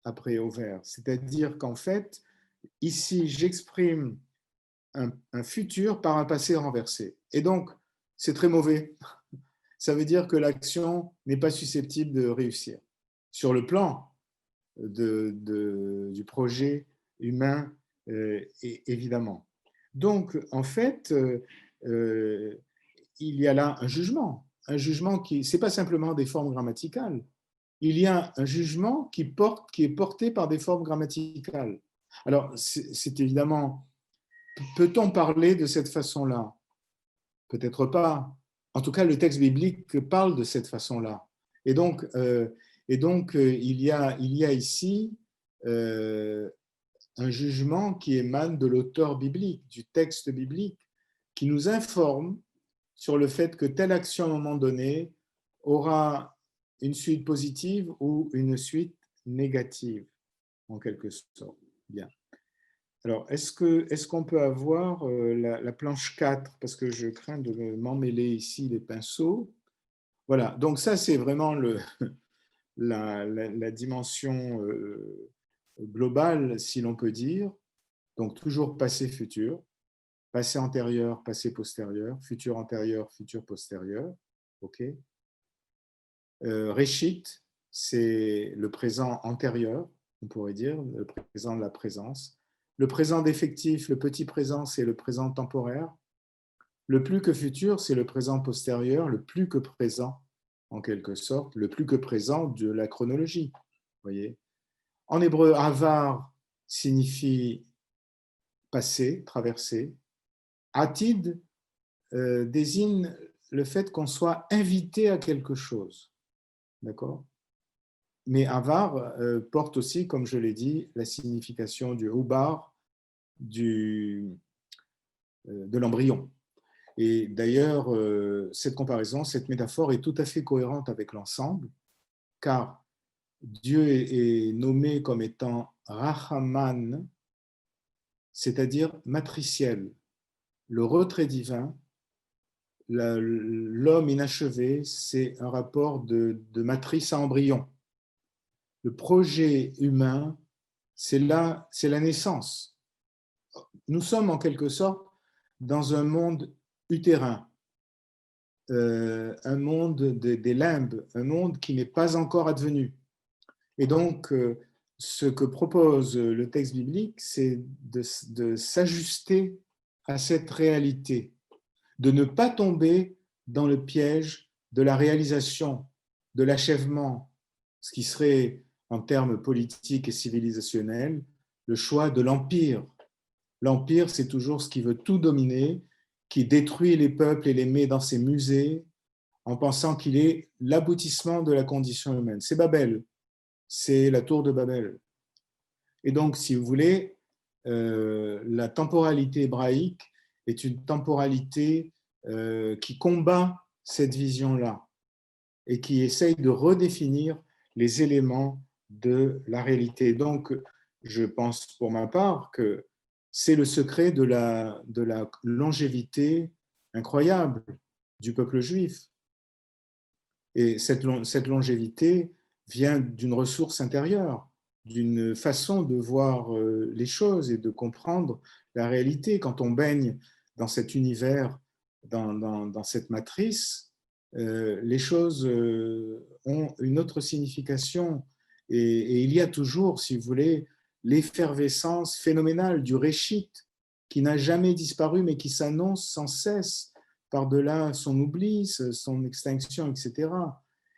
après au vert. C'est-à-dire qu'en fait, ici, j'exprime un futur par un passé renversé. Et donc, c'est très mauvais. Ça veut dire que l'action n'est pas susceptible de réussir. Sur le plan du projet humain, évidemment. Donc, en fait, il y a là un jugement qui, ce n'est pas simplement des formes grammaticales, il y a un jugement qui est porté par des formes grammaticales. Alors, c'est évidemment, peut-on parler de cette façon-là? Peut-être pas. En tout cas, le texte biblique parle de cette façon-là. Et donc, il y a ici un jugement qui émane de l'auteur biblique, du texte biblique, qui nous informe sur le fait que telle action à un moment donné aura une suite positive ou une suite négative, en quelque sorte. Bien. Alors, est-ce qu'on peut avoir la planche 4, parce que je crains de m'emmêler ici les pinceaux. Voilà, donc ça c'est vraiment la dimension globale, si l'on peut dire. Donc toujours passé-futur, passé antérieur, passé postérieur, futur antérieur, futur postérieur. OK. Réchit, c'est le présent antérieur, on pourrait dire, le présent de la présence. Le présent d'effectif, le petit présent, c'est le présent temporaire. Le plus que futur, c'est le présent postérieur, le plus que présent, en quelque sorte, le plus que présent de la chronologie. Voyez. En hébreu, avar signifie passé, traversé. Atid désigne le fait qu'on soit invité à quelque chose. D'accord? Mais avar porte aussi, comme je l'ai dit, la signification du hubar, de l'embryon. Et d'ailleurs, cette comparaison, cette métaphore est tout à fait cohérente avec l'ensemble, car Dieu est nommé comme étant Rahaman, c'est-à-dire matriciel, le retrait divin. L'homme inachevé, c'est un rapport de matrice à embryon. Le projet humain, c'est la naissance. Nous sommes en quelque sorte dans un monde utérin, un monde des limbes, un monde qui n'est pas encore advenu. Et donc, ce que propose le texte biblique, c'est de s'ajuster à cette réalité, de ne pas tomber dans le piège de la réalisation, de l'achèvement, ce qui serait, en termes politiques et civilisationnels, le choix de l'empire. L'empire, c'est toujours ce qui veut tout dominer, qui détruit les peuples et les met dans ses musées en pensant qu'il est l'aboutissement de la condition humaine. C'est Babel, c'est la tour de Babel. Et donc, si vous voulez, la temporalité hébraïque est une temporalité qui combat cette vision-là et qui essaye de redéfinir les éléments de la réalité. Donc, je pense pour ma part que c'est le secret de la longévité incroyable du peuple juif. Et cette longévité vient d'une ressource intérieure, d'une façon de voir les choses et de comprendre la réalité. Quand on baigne dans cet univers, dans cette matrice, les choses ont une autre signification. Et il y a toujours, si vous voulez, l'effervescence phénoménale du réchit qui n'a jamais disparu, mais qui s'annonce sans cesse par-delà son oubli, son extinction, etc.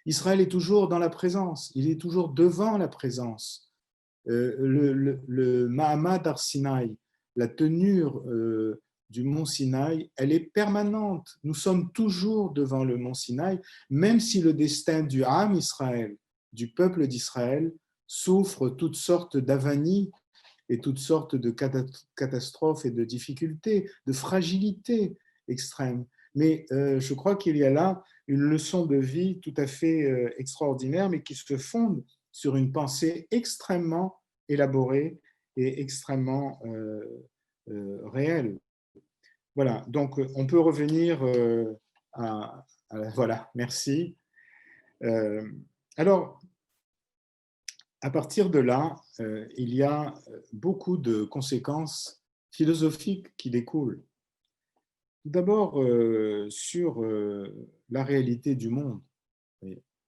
Israël est toujours dans la présence, il est toujours devant la présence. Le Mahamad Arsinaï, la tenue du mont Sinaï, elle est permanente. Nous sommes toujours devant le mont Sinaï, même si le destin du Ham Israël, du peuple d'Israël, souffre toutes sortes d'avanies et toutes sortes de catastrophes et de difficultés, de fragilités extrêmes. Mais je crois qu'il y a là une leçon de vie tout à fait extraordinaire, mais qui se fonde sur une pensée extrêmement élaborée et extrêmement réelle. Voilà, donc on peut revenir voilà, merci. Alors, à partir de là, il y a beaucoup de conséquences philosophiques qui découlent. Tout d'abord, sur la réalité du monde.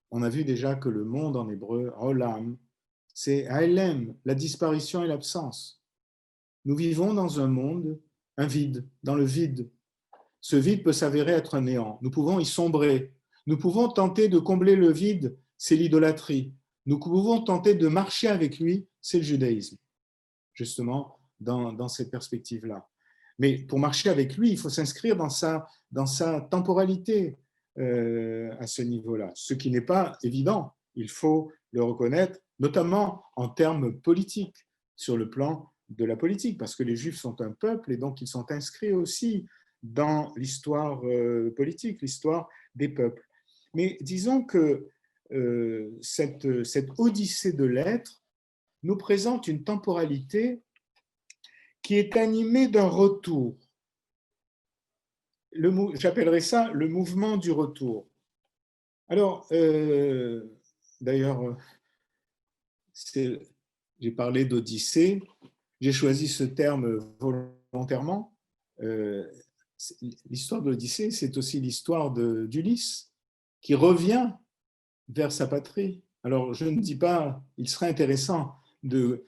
On a vu déjà que le monde en hébreu, olam, c'est haelem, la disparition et l'absence. Nous vivons dans un monde, un vide, dans le vide. Ce vide peut s'avérer être un néant. Nous pouvons y sombrer. Nous pouvons tenter de combler le vide, c'est l'idolâtrie. Nous pouvons tenter de marcher avec lui, c'est le judaïsme, justement, dans cette perspective-là. Mais pour marcher avec lui, il faut s'inscrire dans sa temporalité à ce niveau-là, ce qui n'est pas évident, il faut le reconnaître, notamment en termes politiques, sur le plan de la politique, parce que les Juifs sont un peuple et donc ils sont inscrits aussi dans l'histoire politique, l'histoire des peuples. Mais disons que cette odyssée de l'être nous présente une temporalité qui est animée d'un retour. J'appellerais ça le mouvement du retour. Alors, d'ailleurs, j'ai parlé d'Odyssée, j'ai choisi ce terme volontairement. L'histoire de l'Odyssée, c'est aussi l'histoire d'Ulysse, qui revient vers sa patrie. Alors, je ne dis pas, il serait intéressant de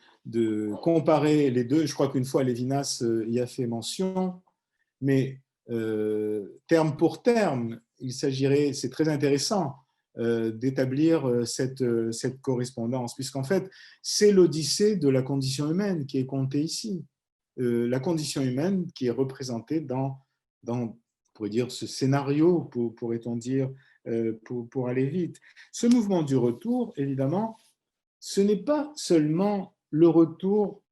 comparer les deux. Je crois qu'une fois, Lévinas y a fait mention, mais terme pour terme, il s'agirait, c'est très intéressant d'établir cette correspondance, puisqu'en fait, c'est l'odyssée de la condition humaine qui est contée ici. La condition humaine qui est représentée on pourrait dire, ce scénario, pourrait-on dire, pour aller vite. Ce mouvement du retour, évidemment, ce n'est pas seulement le retour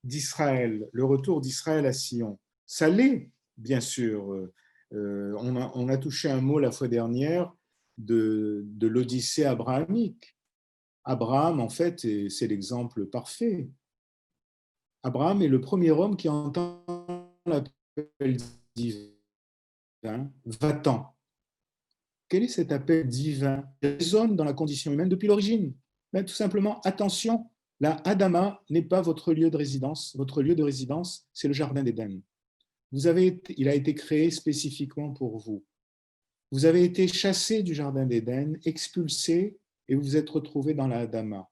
d'Israël, le retour d'Israël à Sion. Ça l'est, bien sûr. On a touché un mot la fois dernière de l'Odyssée abrahamique. Abraham, en fait, c'est l'exemple parfait. Abraham est le premier homme qui entend l'appel divin. Va-t'en. Quel est cet appel divin qui résonne dans la condition humaine depuis l'origine? Mais tout simplement, attention, la Adama n'est pas votre lieu de résidence. Votre lieu de résidence, c'est le jardin d'Éden. Il a été créé spécifiquement pour vous. Vous avez été chassé du jardin d'Éden, expulsé, et vous vous êtes retrouvé dans la Adama.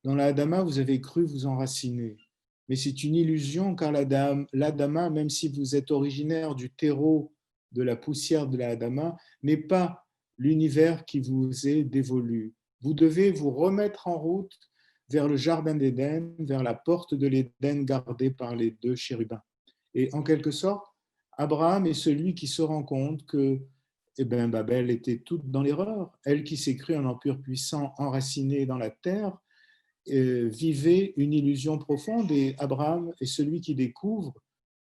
Dans la Adama, vous avez cru vous enraciner. Mais c'est une illusion, car l'Adama, même si vous êtes originaire du terreau de la poussière de la Adama, n'est pas l'univers qui vous est dévolu. Vous devez vous remettre en route vers le jardin d'Éden, vers la porte de l'Éden gardée par les deux chérubins. Et en quelque sorte, Abraham est celui qui se rend compte que Babel était toute dans l'erreur. Elle qui s'est crue un empire puissant enraciné dans la terre, vivait une illusion profonde, et Abraham est celui qui découvre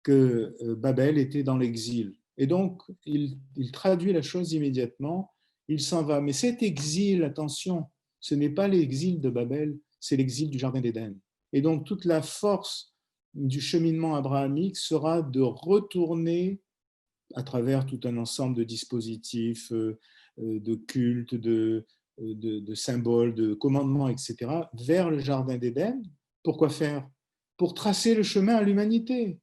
que Babel était dans l'exil. Et donc, il traduit la chose immédiatement, il s'en va. Mais cet exil, attention, ce n'est pas l'exil de Babel, c'est l'exil du Jardin d'Éden. Et donc, toute la force du cheminement abrahamique sera de retourner à travers tout un ensemble de dispositifs, de cultes, de symboles, de commandements, etc., vers le Jardin d'Éden. Pourquoi faire? Pour tracer le chemin à l'humanité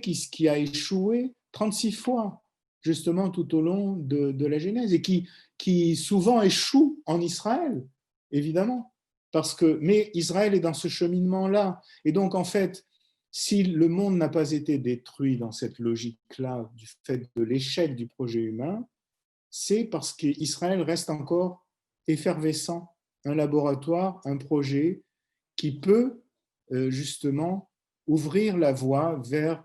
qui a échoué 36 fois, justement, tout au long de la Genèse, et qui souvent échoue en Israël, évidemment. Mais Israël est dans ce cheminement-là. Et donc, en fait, si le monde n'a pas été détruit dans cette logique-là, du fait de l'échec du projet humain, c'est parce qu'Israël reste encore effervescent, un laboratoire, un projet qui peut justement ouvrir la voie vers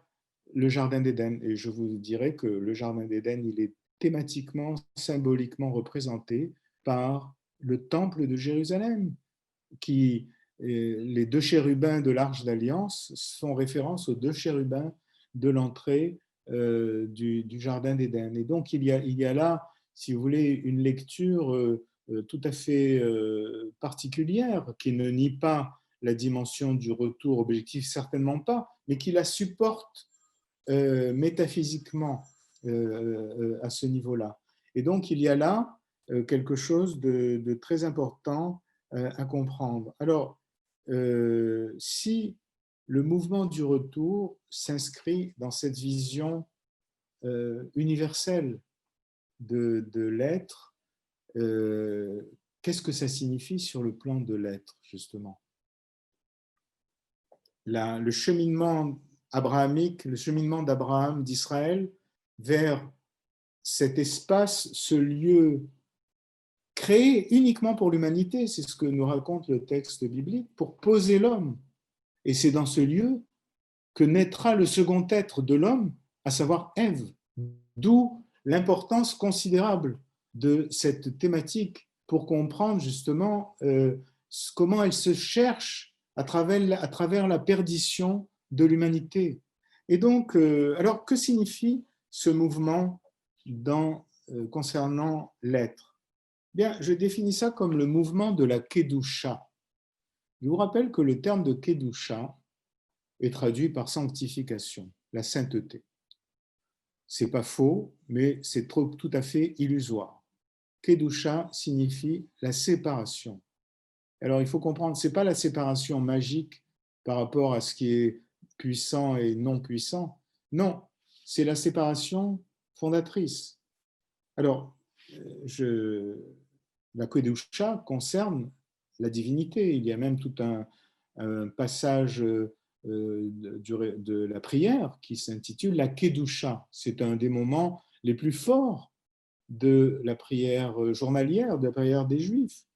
le Jardin d'Éden. Et je vous dirais que le Jardin d'Éden, il est thématiquement, symboliquement représenté par le temple de Jérusalem, qui, les deux chérubins de l'Arche d'Alliance font référence aux deux chérubins de l'entrée du Jardin d'Éden. Et donc, il y a là, si vous voulez, une lecture tout à fait particulière, qui ne nie pas la dimension du retour objectif, certainement pas, mais qui la supporte métaphysiquement à ce niveau-là. Et donc, il y a là quelque chose de très important à comprendre. Alors, si le mouvement du retour s'inscrit dans cette vision universelle de l'être, qu'est-ce que ça signifie sur le plan de l'être, justement? Le cheminement abrahamique, le cheminement d'Abraham, d'Israël, vers cet espace, ce lieu créé uniquement pour l'humanité, c'est ce que nous raconte le texte biblique, pour poser l'homme. Et c'est dans ce lieu que naîtra le second être de l'homme, à savoir Ève. D'où l'importance considérable de cette thématique pour comprendre justement comment elle se cherche à travers la perdition de l'humanité. Et donc, alors que signifie ce mouvement concernant l'être? Bien, je définis ça comme le mouvement de la Kedusha. Je vous rappelle que le terme de Kedusha est traduit par sanctification, la sainteté. C'est pas faux, mais c'est tout à fait illusoire. Kedusha signifie la séparation. Alors, il faut comprendre, ce n'est pas la séparation magique par rapport à ce qui est puissant et non puissant. Non, c'est la séparation fondatrice. Alors, la Kedusha concerne la divinité. Il y a même tout un passage de la prière qui s'intitule la Kedusha. C'est un des moments les plus forts de la prière journalière, de la prière des Juifs.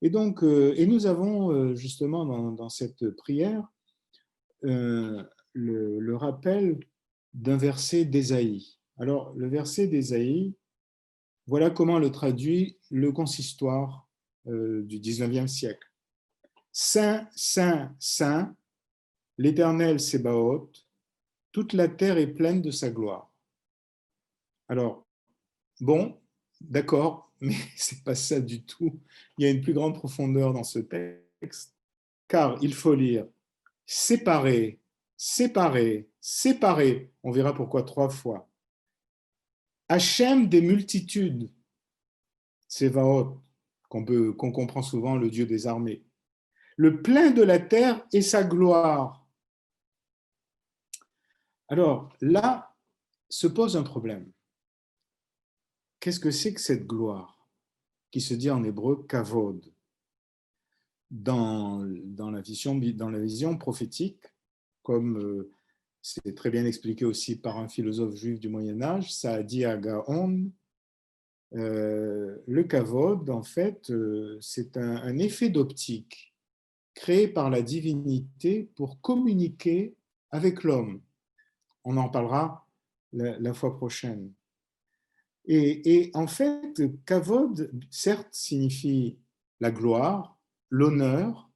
Et donc, et nous avons justement dans cette prière le rappel d'un verset d'Ésaïe. Alors, le verset d'Ésaïe, voilà comment le traduit le consistoire du 19e siècle. Saint, Saint, Saint, l'Éternel Sébaoth, toute la terre est pleine de sa gloire. Alors, bon, d'accord, mais ce n'est pas ça du tout. Il y a une plus grande profondeur dans ce texte, car il faut lire séparé, séparé, séparé. On verra pourquoi 3 fois. Hachem des multitudes, Sébaoth, qu'on comprend souvent le Dieu des armées. Le plein de la terre et sa gloire. Alors là, se pose un problème. Qu'est-ce que c'est que cette gloire qui se dit en hébreu kavod? Dans la vision prophétique, comme c'est très bien expliqué aussi par un philosophe juif du Moyen-Âge, Saadi Gaon, le kavod, en fait, c'est un effet d'optique créé par la divinité pour communiquer avec l'homme. On en parlera la fois prochaine. Et en fait, kavod, certes, signifie la gloire, l'honneur,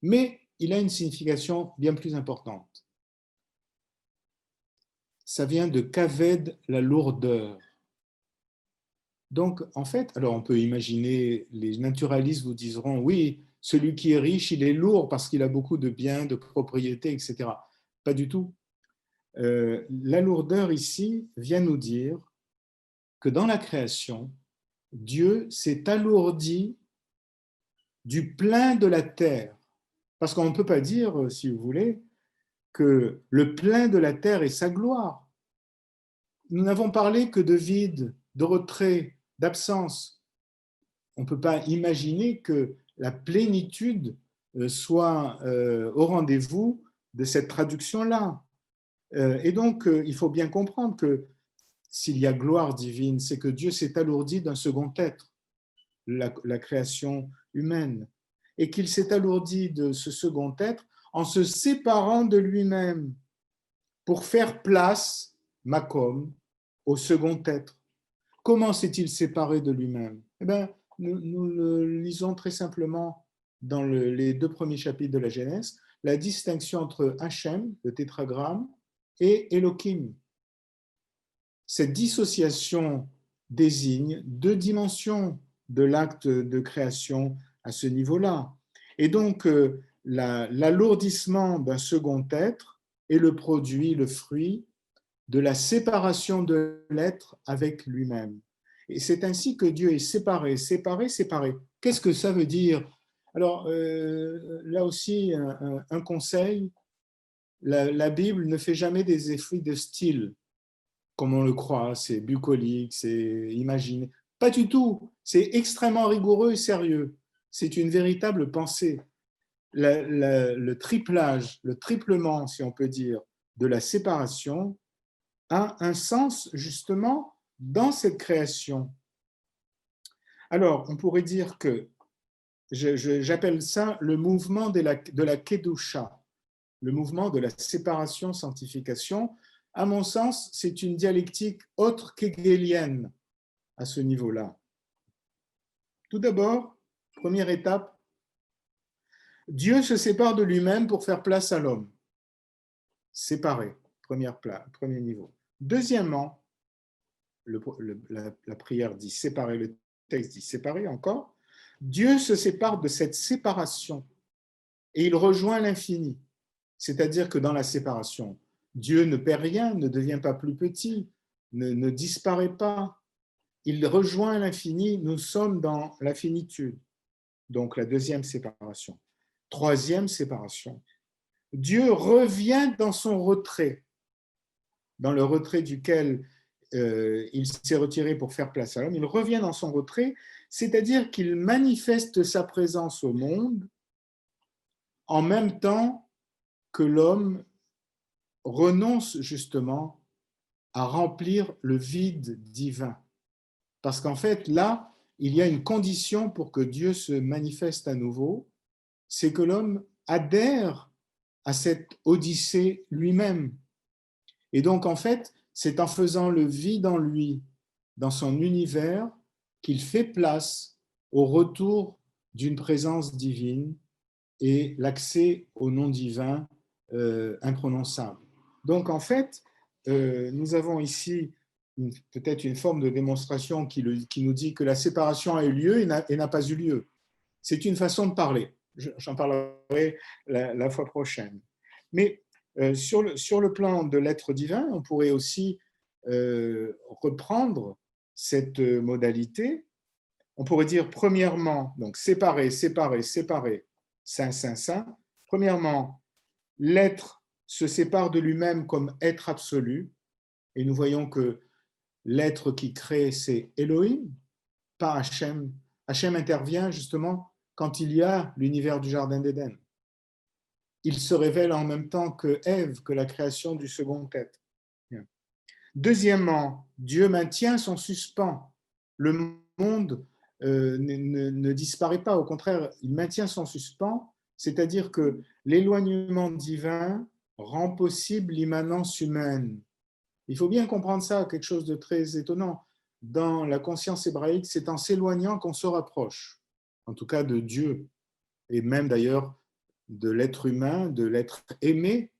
mais il a une signification bien plus importante. Ça vient de kaved, la lourdeur. Donc, en fait, alors on peut imaginer, les naturalistes vous diront, oui, celui qui est riche, il est lourd parce qu'il a beaucoup de biens, de propriétés, etc. Pas du tout. La lourdeur ici vient nous dire que dans la création, Dieu s'est alourdi du plein de la terre. Parce qu'on ne peut pas dire, si vous voulez, que le plein de la terre est sa gloire. Nous n'avons parlé que de vide, de retrait, d'absence. On ne peut pas imaginer que la plénitude soit au rendez-vous de cette traduction-là. Et donc, il faut bien comprendre que s'il y a gloire divine, c'est que Dieu s'est alourdi d'un second être, la création humaine, et qu'il s'est alourdi de ce second être en se séparant de lui-même. pour faire place, Makom, au second être. Comment s'est-il séparé de lui-même? Eh bien, nous le lisons très simplement dans les 2 premiers chapitres de la Genèse, la distinction entre Hachem, le tétragramme, et Elohim. Cette dissociation désigne 2 dimensions de l'acte de création à ce niveau-là. Et donc, l'alourdissement d'un second être est le produit, le fruit de la séparation de l'être avec lui-même. Et c'est ainsi que Dieu est séparé, séparé, séparé. Qu'est-ce que ça veut dire? Alors, là aussi, un conseil, la Bible ne fait jamais des effets de style, comme on le croit, c'est bucolique, c'est imaginé. Pas du tout, c'est extrêmement rigoureux et sérieux. C'est une véritable pensée. Le triplage, le triplement, si on peut dire, de la séparation a un sens justement dans cette création. Alors, on pourrait dire que j'appelle ça le mouvement de la Kedusha, le mouvement de la séparation-sanctification. À mon sens, c'est une dialectique autre qu'hégélienne à ce niveau-là. Tout d'abord, première étape, Dieu se sépare de lui-même pour faire place à l'homme. Séparé, premier niveau. Deuxièmement, la prière dit séparer, le texte dit séparer encore. Dieu se sépare de cette séparation et il rejoint l'infini. C'est-à-dire que dans la séparation, Dieu ne perd rien, ne devient pas plus petit, ne disparaît pas. Il rejoint l'infini, nous sommes dans la finitude. Donc la deuxième séparation. Troisième séparation. Dieu revient dans son retrait, dans le retrait duquel il s'est retiré pour faire place à l'homme. Il revient dans son retrait, c'est-à-dire qu'il manifeste sa présence au monde en même temps que l'homme renonce justement à remplir le vide divin. Parce qu'en fait, là, il y a une condition pour que Dieu se manifeste à nouveau, c'est que l'homme adhère à cette odyssée lui-même. Et donc, en fait, c'est en faisant le vide en lui, dans son univers, qu'il fait place au retour d'une présence divine et l'accès au nom divin imprononçable. Donc, en fait, nous avons ici peut-être une forme de démonstration qui nous dit que la séparation a eu lieu et n'a pas eu lieu. C'est une façon de parler. J'en parlerai la fois prochaine. Mais sur le plan de l'être divin, on pourrait aussi reprendre cette modalité. On pourrait dire premièrement, donc séparer, séparer, séparer, saint, saint, saint. Premièrement, l'être se sépare de lui-même comme être absolu, et nous voyons que l'être qui crée, c'est Elohim, pas Hachem. Hachem intervient justement quand il y a l'univers du Jardin d'Éden. Il se révèle en même temps que Ève, que la création du second être. Deuxièmement, Dieu maintient son suspens. Le monde ne disparaît pas, au contraire, il maintient son suspens, c'est-à-dire que l'éloignement divin rend possible l'immanence humaine. Il faut bien comprendre ça, quelque chose de très étonnant. Dans la conscience hébraïque, c'est en s'éloignant qu'on se rapproche, en tout cas de Dieu, et même d'ailleurs de l'être humain, de l'être aimé,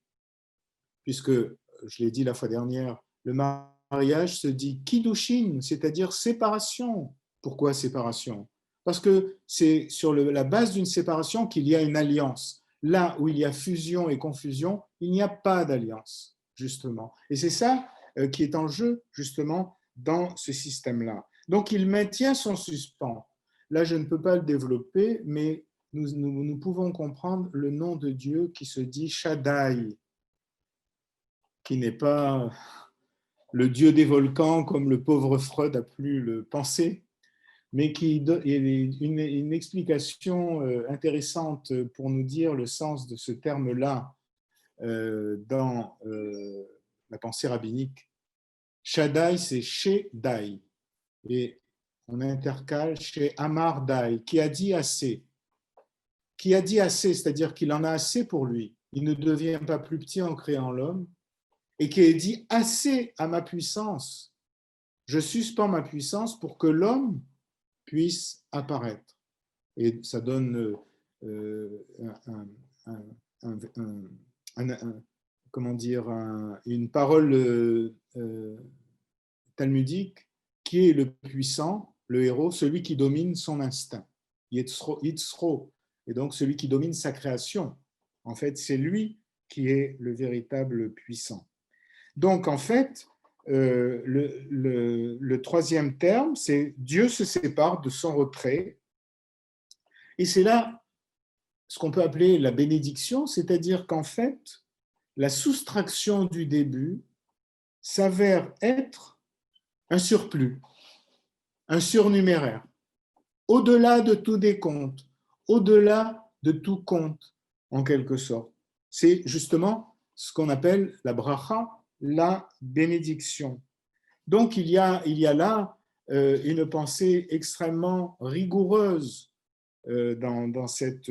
puisque, je l'ai dit la fois dernière, le mariage se dit kiddushin, c'est-à-dire séparation. Pourquoi séparation? Parce que c'est sur la base d'une séparation qu'il y a une alliance. Là où il y a fusion et confusion, il n'y a pas d'alliance, justement. Et c'est ça qui est en jeu, justement, dans ce système-là. Donc, il maintient son suspens. Là, je ne peux pas le développer, mais nous pouvons comprendre le nom de Dieu qui se dit Shaddai, qui n'est pas le dieu des volcans comme le pauvre Freud a pu le penser, mais qui est une explication intéressante pour nous dire le sens de ce terme-là dans la pensée rabbinique. Shaddai, c'est Shedai, et on intercale chez Amar Dai, qui a dit assez. Qui a dit assez, c'est-à-dire qu'il en a assez pour lui. Il ne devient pas plus petit en créant l'homme, et qui est dit assez à ma puissance. Je suspends ma puissance pour que l'homme puisse apparaître. Et ça donne un, un, comment dire, une parole talmudique qui est le puissant, le héros, celui qui domine son instinct. Yitzro, et donc celui qui domine sa création. En fait, c'est lui qui est le véritable puissant. Donc, en fait, le troisième terme, c'est Dieu se sépare de son retrait. Et c'est là ce qu'on peut appeler la bénédiction, c'est-à-dire qu'en fait, la soustraction du début s'avère être un surplus, un surnuméraire, au-delà de tout décompte, au-delà de tout compte, en quelque sorte. C'est justement ce qu'on appelle la bracha, la bénédiction. Donc, il y a là une pensée extrêmement rigoureuse dans cette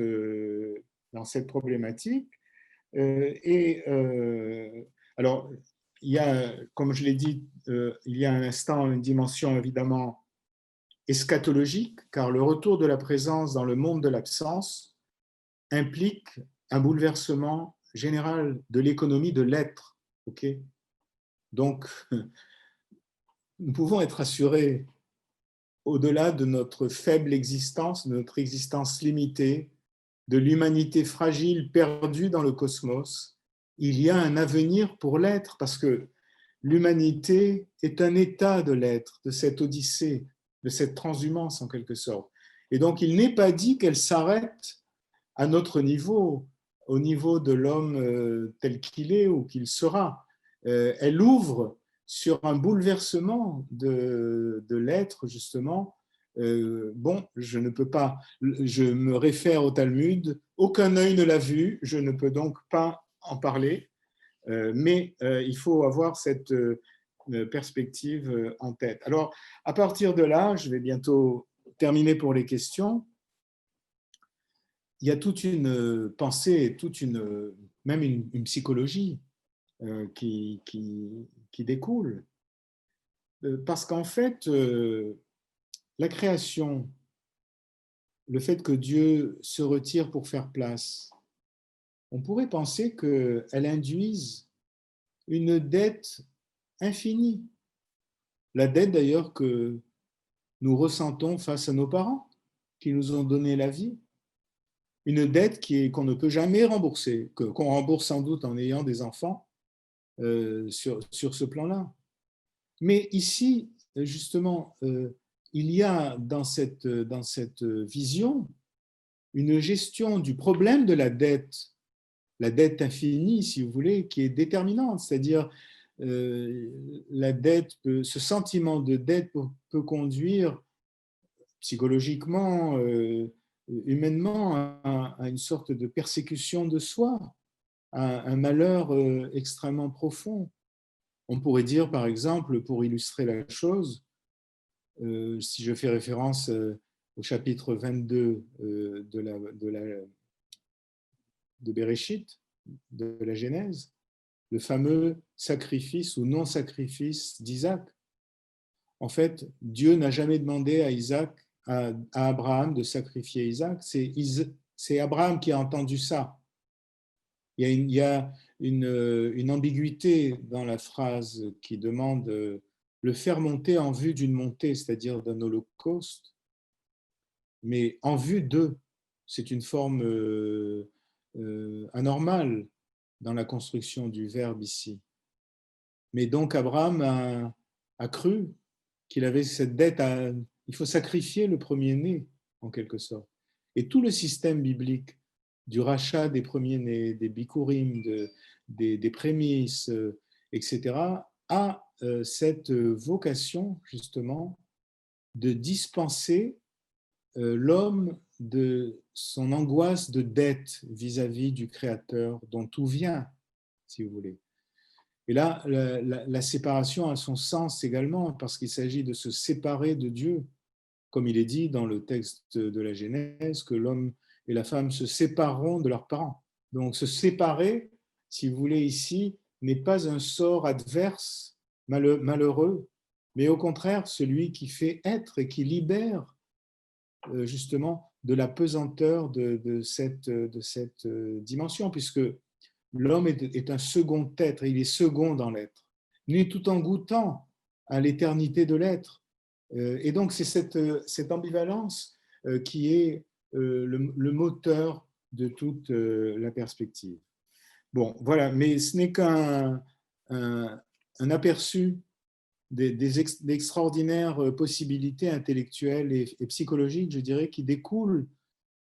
problématique. Alors, il y a, comme je l'ai dit il y a un instant, une dimension évidemment eschatologique, car le retour de la présence dans le monde de l'absence implique un bouleversement général de l'économie de l'être. Okay, donc, nous pouvons être assurés, au-delà de notre faible existence, de notre existence limitée, de l'humanité fragile perdue dans le cosmos, il y a un avenir pour l'être, parce que l'humanité est un état de l'être, de cette odyssée, de cette transhumance en quelque sorte. Et donc, il n'est pas dit qu'elle s'arrête à notre niveau, au niveau de l'homme tel qu'il est ou qu'il sera. Elle ouvre sur un bouleversement de l'être, justement. Bon, je ne peux pas, je me réfère au Talmud, aucun œil ne l'a vu, je ne peux donc pas en parler, mais il faut avoir cette perspective en tête. Alors, à partir de là, je vais bientôt terminer pour les questions. Il y a toute une pensée, même une psychologie qui découle. Parce qu'en fait, la création, le fait que Dieu se retire pour faire place, on pourrait penser qu'elle induise une dette infinie. La dette d'ailleurs que nous ressentons face à nos parents qui nous ont donné la vie. Une dette qu'on ne peut jamais rembourser, qu'on rembourse sans doute en ayant des enfants sur ce plan-là. Mais ici, justement, il y a dans cette vision une gestion du problème de la dette infinie, si vous voulez, qui est déterminante. C'est-à-dire, la dette, ce sentiment de dette peut conduire psychologiquement, humainement, à une sorte de persécution de soi, à un malheur extrêmement profond. On pourrait dire, par exemple, pour illustrer la chose, si je fais référence au chapitre 22 de Béréchit, de la Genèse, le fameux sacrifice ou non-sacrifice d'Isaac. En fait, Dieu n'a jamais demandé à Abraham de sacrifier Isaac, c'est Abraham qui a entendu ça. Il y a une ambiguïté dans la phrase qui demande le faire monter en vue d'une montée, c'est-à-dire d'un holocauste, mais en vue de, c'est une forme anormale dans la construction du verbe ici. Mais donc Abraham a cru qu'il avait cette dette, il faut sacrifier le premier-né, en quelque sorte. Et tout le système biblique du rachat des premiers-nés, des bikurim, des prémices, etc., a cette vocation, justement, de dispenser l'homme de son angoisse de dette vis-à-vis du Créateur, dont tout vient, si vous voulez. Et là, la séparation a son sens également, parce qu'il s'agit de se séparer de Dieu, comme il est dit dans le texte de la Genèse, que l'homme et la femme se sépareront de leurs parents. Donc se séparer, si vous voulez ici, n'est pas un sort adverse, malheureux, mais au contraire celui qui fait être et qui libère justement de la pesanteur de cette dimension, puisque l'homme est un second être, il est second dans l'être, mais tout en goûtant à l'éternité de l'être. Et donc c'est cette ambivalence qui est le moteur de toute la perspective. Bon, voilà, mais ce n'est qu'un aperçu des extraordinaires possibilités intellectuelles et psychologiques, je dirais, qui découlent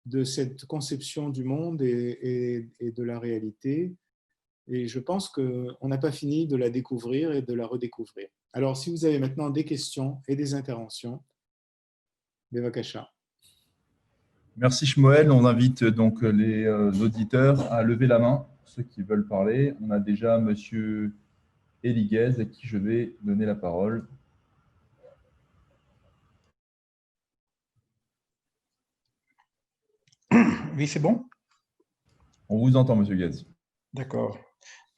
de cette conception du monde et de la réalité. Et je pense qu'on n'a pas fini de la découvrir et de la redécouvrir. Alors, si vous avez maintenant des questions et des interventions, Bevakasha. Merci Shmuel. On invite donc les auditeurs à lever la main, ceux qui veulent parler. On a déjà Monsieur Eliguez à qui je vais donner la parole. Oui, c'est bon? On vous entend, Monsieur Guez. D'accord.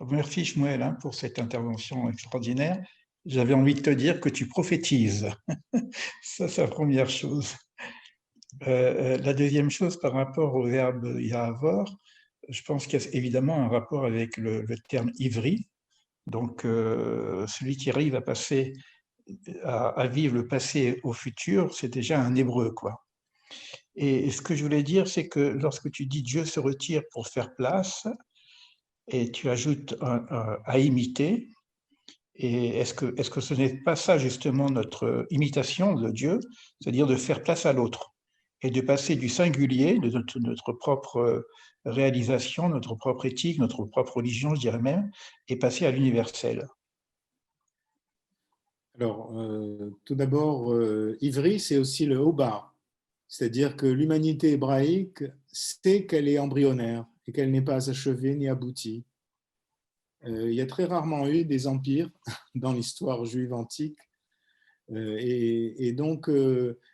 Merci Shmuel pour cette intervention extraordinaire. J'avais envie de te dire que tu prophétises. Ça, c'est la première chose. La deuxième chose, par rapport au verbe yahavor, je pense qu'il y a évidemment un rapport avec le terme ivri. Donc, celui qui arrive à passer, à vivre le passé au futur, c'est déjà un hébreu, quoi. Et ce que je voulais dire, c'est que lorsque tu dis Dieu se retire pour faire place, et tu ajoutes à imiter, et est-ce que ce n'est pas ça justement notre imitation de Dieu, c'est-à-dire de faire place à l'autre, et de passer du singulier, de notre propre réalisation, notre propre éthique, notre propre religion, je dirais même, et passer à l'universel? Alors, tout d'abord, ivri, c'est aussi le hobar, c'est-à-dire que l'humanité hébraïque sait qu'elle est embryonnaire et qu'elle n'est pas achevée ni aboutie. Il y a très rarement eu des empires dans l'histoire juive antique. Et donc,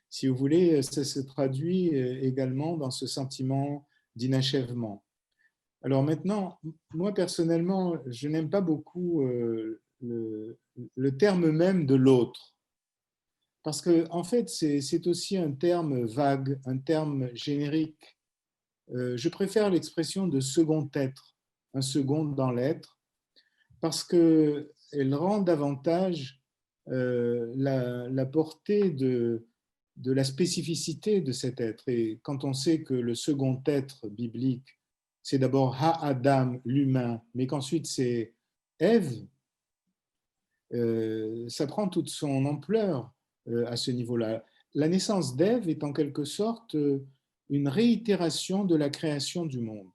si vous voulez, ça se traduit également dans ce sentiment d'inachèvement. Alors maintenant, moi personnellement, je n'aime pas beaucoup le terme même de l'autre, parce que en fait, c'est aussi un terme vague, un terme générique. Je préfère l'expression de second être, un second dans l'être, parce qu'elle rend davantage la portée de la spécificité de cet être. Et quand on sait que le second être biblique, c'est d'abord Ha-Adam, l'humain, mais qu'ensuite c'est Ève, ça prend toute son ampleur à ce niveau-là. La naissance d'Ève est en quelque sorte une réitération de la création du monde.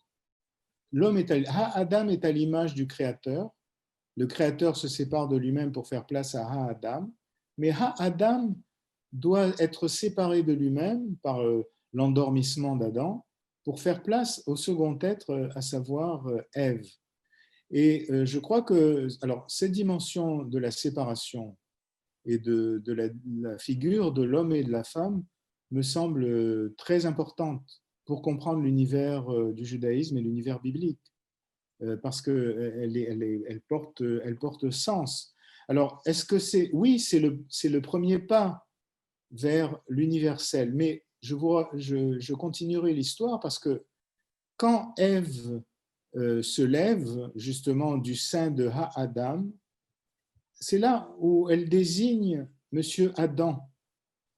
Adam est à l'image du Créateur. Le Créateur se sépare de lui-même pour faire place à Ha-Adam, mais Ha-Adam doit être séparé de lui-même par l'endormissement d'Adam pour faire place au second être, à savoir Ève. Et je crois que alors, cette dimension de la séparation et de la figure de l'homme et de la femme me semble très importante pour comprendre l'univers du judaïsme et l'univers biblique, parce qu'elle porte sens. Alors, est-ce que c'est... Oui, c'est le premier pas vers l'universel, mais je continuerai l'histoire parce que quand Ève se lève justement du sein de Ha-Adam, c'est là où elle désigne Monsieur Adam,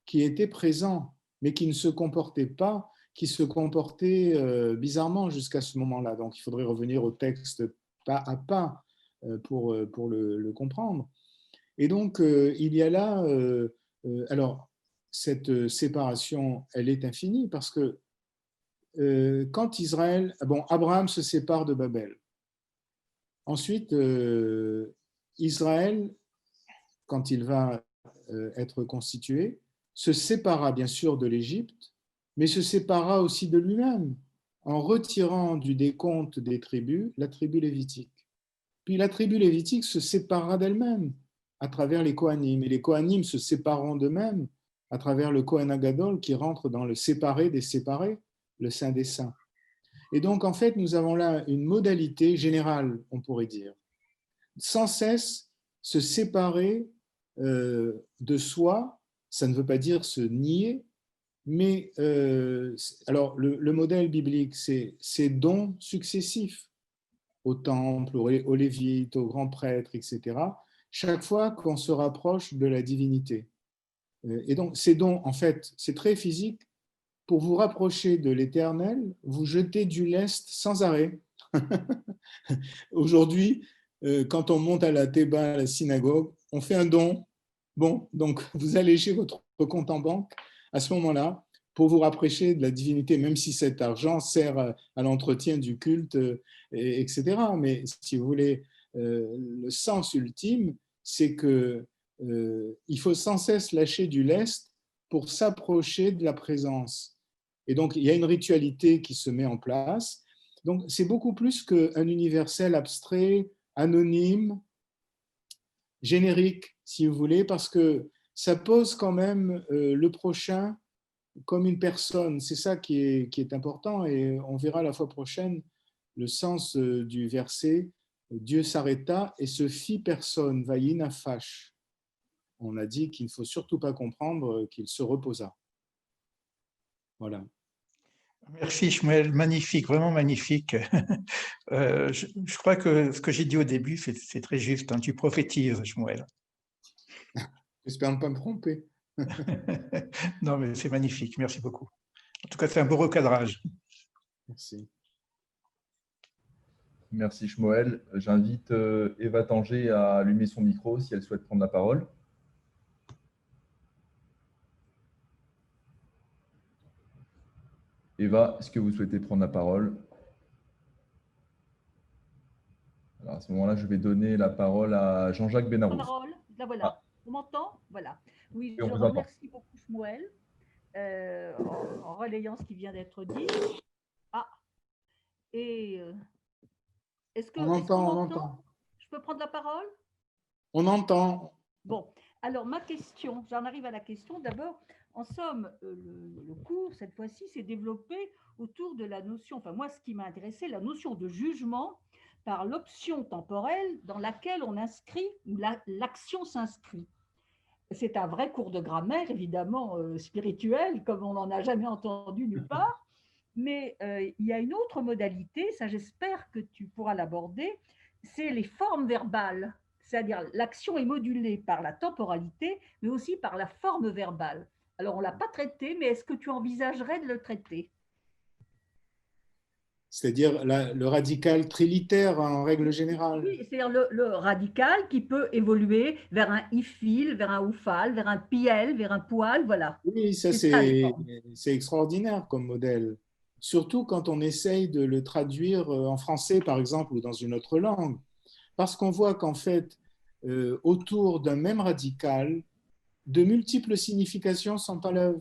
qui était présent, mais qui ne se comportait pas, qui se comportait bizarrement jusqu'à ce moment-là. Donc il faudrait revenir au texte pas à pas pour le comprendre. Et donc il y a là, alors cette séparation, elle est infinie parce que quand Israël, bon, Abraham se sépare de Babel. Ensuite, Israël, quand il va être constitué, se sépara bien sûr de l'Égypte, mais se sépara aussi de lui-même en retirant du décompte des tribus la tribu lévitique. Puis la tribu lévitique se sépara d'elle-même à travers les Kohanim, et les Kohanim se sépareront d'eux-mêmes à travers le Kohen Agadol qui rentre dans le séparé des séparés, le Saint des Saints. Et donc, en fait, nous avons là une modalité générale, on pourrait dire. sans cesse se séparer de soi. Ça ne veut pas dire se nier, mais alors le modèle biblique, c'est ces dons successifs au temple, aux lévites, aux grands prêtres, etc., chaque fois qu'on se rapproche de la divinité. Et donc, ces dons, en fait, c'est très physique. Pour vous rapprocher de l'éternel, vous jetez du lest sans arrêt. Aujourd'hui, quand on monte à la Théba, à la synagogue, on fait un don. Bon, donc vous allégez votre compte en banque à ce moment-là pour vous rapprocher de la divinité, même si cet argent sert à l'entretien du culte, etc. Mais si vous voulez, le sens ultime, c'est que il faut sans cesse lâcher du lest pour s'approcher de la présence. Et donc, il y a une ritualité qui se met en place. Donc, c'est beaucoup plus qu'un universel abstrait, anonyme, générique, si vous voulez, parce que ça pose quand même le prochain comme une personne. C'est ça qui est important, et on verra la fois prochaine le sens du verset. Dieu s'arrêta et se fit personne, vaïna fash. On a dit qu'il ne faut surtout pas comprendre qu'il se reposa. Voilà. Merci, Shmuel. Magnifique, vraiment magnifique. Je crois que ce que j'ai dit au début, c'est très juste, hein. Tu prophétises, Shmuel. J'espère ne pas me tromper. Non, mais c'est magnifique. Merci beaucoup. En tout cas, c'est un beau recadrage. Merci. Merci Shmuel. J'invite Eva Tanger à allumer son micro si elle souhaite prendre la parole. Eva, est-ce que vous souhaitez prendre la parole? Alors à ce moment-là, je vais donner la parole à Jean-Jacques Benarouz. Parole, la voilà. Ah. On m'entend? Voilà. Oui, Et on je vous entend. remercie beaucoup Shmuel en relayant ce qui vient d'être dit. Ah, et est-ce qu'on m'entend? Je peux prendre la parole? On entend. Bon, alors ma question, j'en arrive à la question. D'abord, en somme, le cours, cette fois-ci, s'est développé autour de la notion, enfin moi, ce qui m'a intéressé, la notion de jugement par l'option temporelle dans laquelle on inscrit, ou l'action s'inscrit. C'est un vrai cours de grammaire, évidemment spirituel, comme on n'en a jamais entendu nulle part. Mais il y a une autre modalité, ça j'espère que tu pourras l'aborder, c'est les formes verbales. C'est-à-dire l'action est modulée par la temporalité, mais aussi par la forme verbale. Alors on ne l'a pas traité, mais est-ce que tu envisagerais de le traiter? C'est-à-dire le radical trilitaire en règle générale. Oui, c'est-à-dire le radical qui peut évoluer vers un ifil, vers un oufal, vers un piel, vers un poil, voilà. Oui, ça c'est extraordinaire comme modèle. Surtout quand on essaye de le traduire en français, par exemple, ou dans une autre langue. Parce qu'on voit qu'en fait, autour d'un même radical, de multiples significations sont à l'œuvre,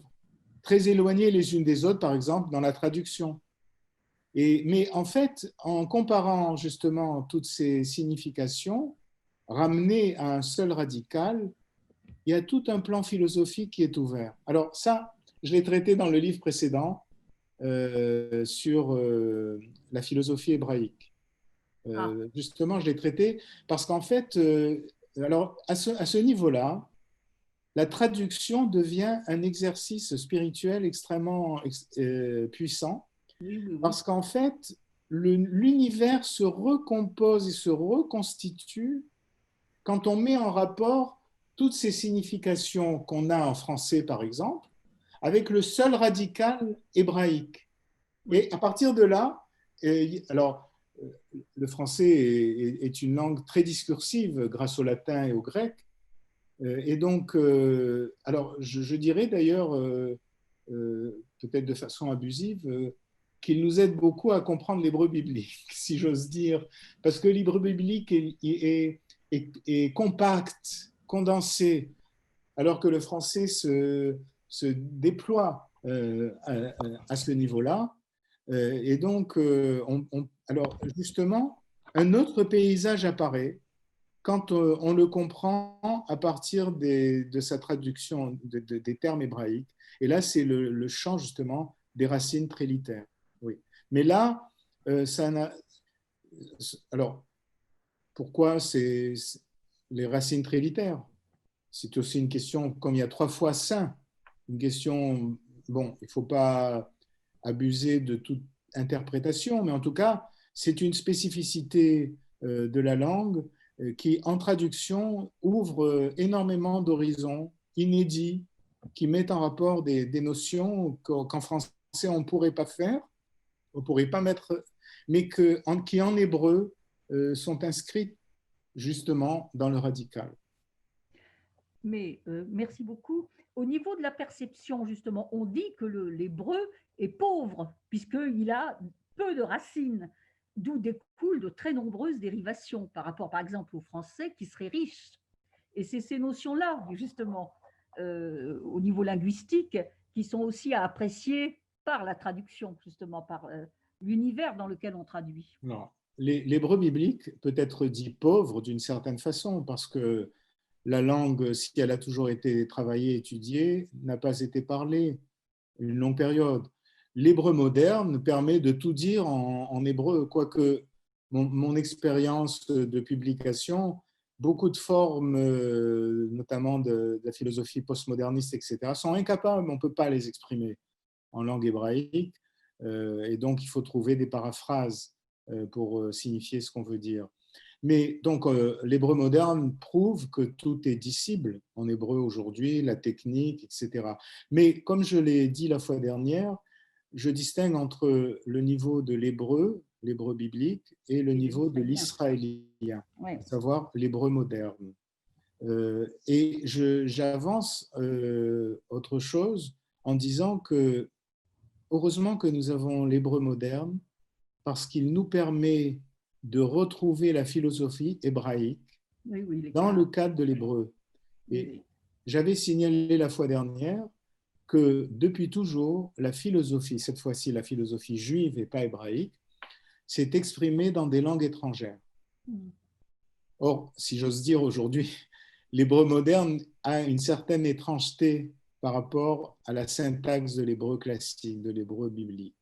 très éloignées les unes des autres, par exemple, dans la traduction. Mais en fait, en comparant justement toutes ces significations, ramenées à un seul radical, il y a tout un plan philosophique qui est ouvert. Alors ça, je l'ai traité dans le livre précédent sur la philosophie hébraïque. Justement, je l'ai traité parce qu'en fait, alors à ce niveau-là, la traduction devient un exercice spirituel extrêmement puissant. Oui. Parce qu'en fait, l'univers se recompose et se reconstitue quand on met en rapport toutes ces significations qu'on a en français, par exemple, avec le seul radical hébraïque. Et à partir de là, alors, le français est une langue très discursive grâce au latin et au grec. Et donc, alors, je dirais d'ailleurs, peut-être de façon abusive, qu'il nous aide beaucoup à comprendre l'hébreu biblique, si j'ose dire, parce que l'hébreu biblique est compact, condensé, alors que le français se déploie à ce niveau-là. Et donc, alors justement, un autre paysage apparaît quand on le comprend à partir de sa traduction des termes hébraïques. Et là, c'est le champ justement des racines trilitaires. Oui. Mais là, ça n'a. Alors, pourquoi les racines trilitères? C'est aussi une question, comme il y a 3 fois saint, une question, bon, il ne faut pas abuser de toute interprétation, mais en tout cas, c'est une spécificité de la langue qui, en traduction, ouvre énormément d'horizons inédits, qui mettent en rapport des notions qu'en français, on ne pourrait pas faire, on ne pourrait pas mettre, mais qui, en hébreu, sont inscrites justement dans le radical. Mais merci beaucoup. Au niveau de la perception, justement, on dit que l'hébreu est pauvre, puisqu'il a peu de racines, d'où découlent de très nombreuses dérivations par rapport, par exemple, au français qui serait riche. Et c'est ces notions-là, justement, au niveau linguistique, qui sont aussi à apprécier par la traduction, justement, par l'univers dans lequel on traduit. Non. L'hébreu biblique peut être dit pauvre d'une certaine façon, parce que la langue, si elle a toujours été travaillée, étudiée, n'a pas été parlée une longue période. L'hébreu moderne permet de tout dire en hébreu, quoique mon expérience de publication, beaucoup de formes, notamment de la philosophie postmoderniste, etc., sont incapables, on ne peut pas les exprimer en langue hébraïque, et donc il faut trouver des paraphrases pour signifier ce qu'on veut dire. Mais donc, l'hébreu moderne prouve que tout est dissible en hébreu aujourd'hui, la technique, etc. Mais comme je l'ai dit la fois dernière, je distingue entre le niveau de l'hébreu biblique, et le niveau de l'israélien, Ouais. à savoir l'hébreu moderne. Et j'avance autre chose en disant que, heureusement que nous avons l'hébreu moderne, parce qu'il nous permet de retrouver la philosophie hébraïque dans le cadre de l'hébreu. Et j'avais signalé la fois dernière que depuis toujours, la philosophie, cette fois-ci la philosophie juive et pas hébraïque, s'est exprimée dans des langues étrangères. Or, si j'ose dire aujourd'hui, l'hébreu moderne a une certaine étrangeté par rapport à la syntaxe de l'hébreu classique, de l'hébreu biblique.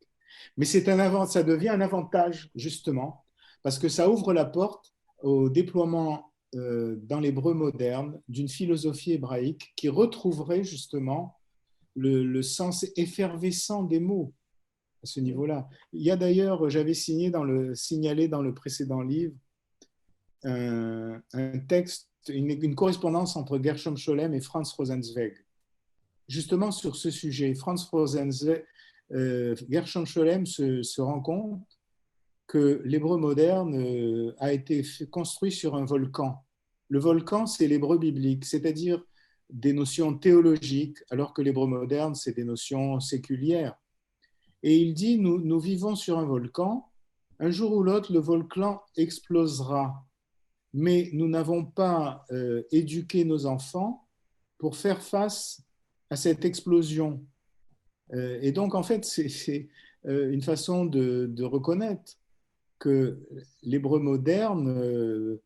Mais ça devient un avantage, justement, parce que ça ouvre la porte au déploiement dans l'hébreu moderne d'une philosophie hébraïque qui retrouverait justement le sens effervescent des mots à ce niveau-là. Il y a d'ailleurs, j'avais signalé dans le précédent livre un texte, une correspondance entre Gershom Scholem et Franz Rosenzweig, justement sur ce sujet. Franz Rosenzweig, Gershom Scholem se rend compte que l'hébreu moderne a été construit sur un volcan. Le volcan, c'est l'hébreu biblique, c'est-à-dire des notions théologiques, alors que l'hébreu moderne, c'est des notions séculières. Et il dit, nous vivons sur un volcan, un jour ou l'autre, le volcan explosera, mais nous n'avons pas éduqué nos enfants pour faire face à cette explosion. Et donc, en fait, c'est une façon de reconnaître que l'hébreu moderne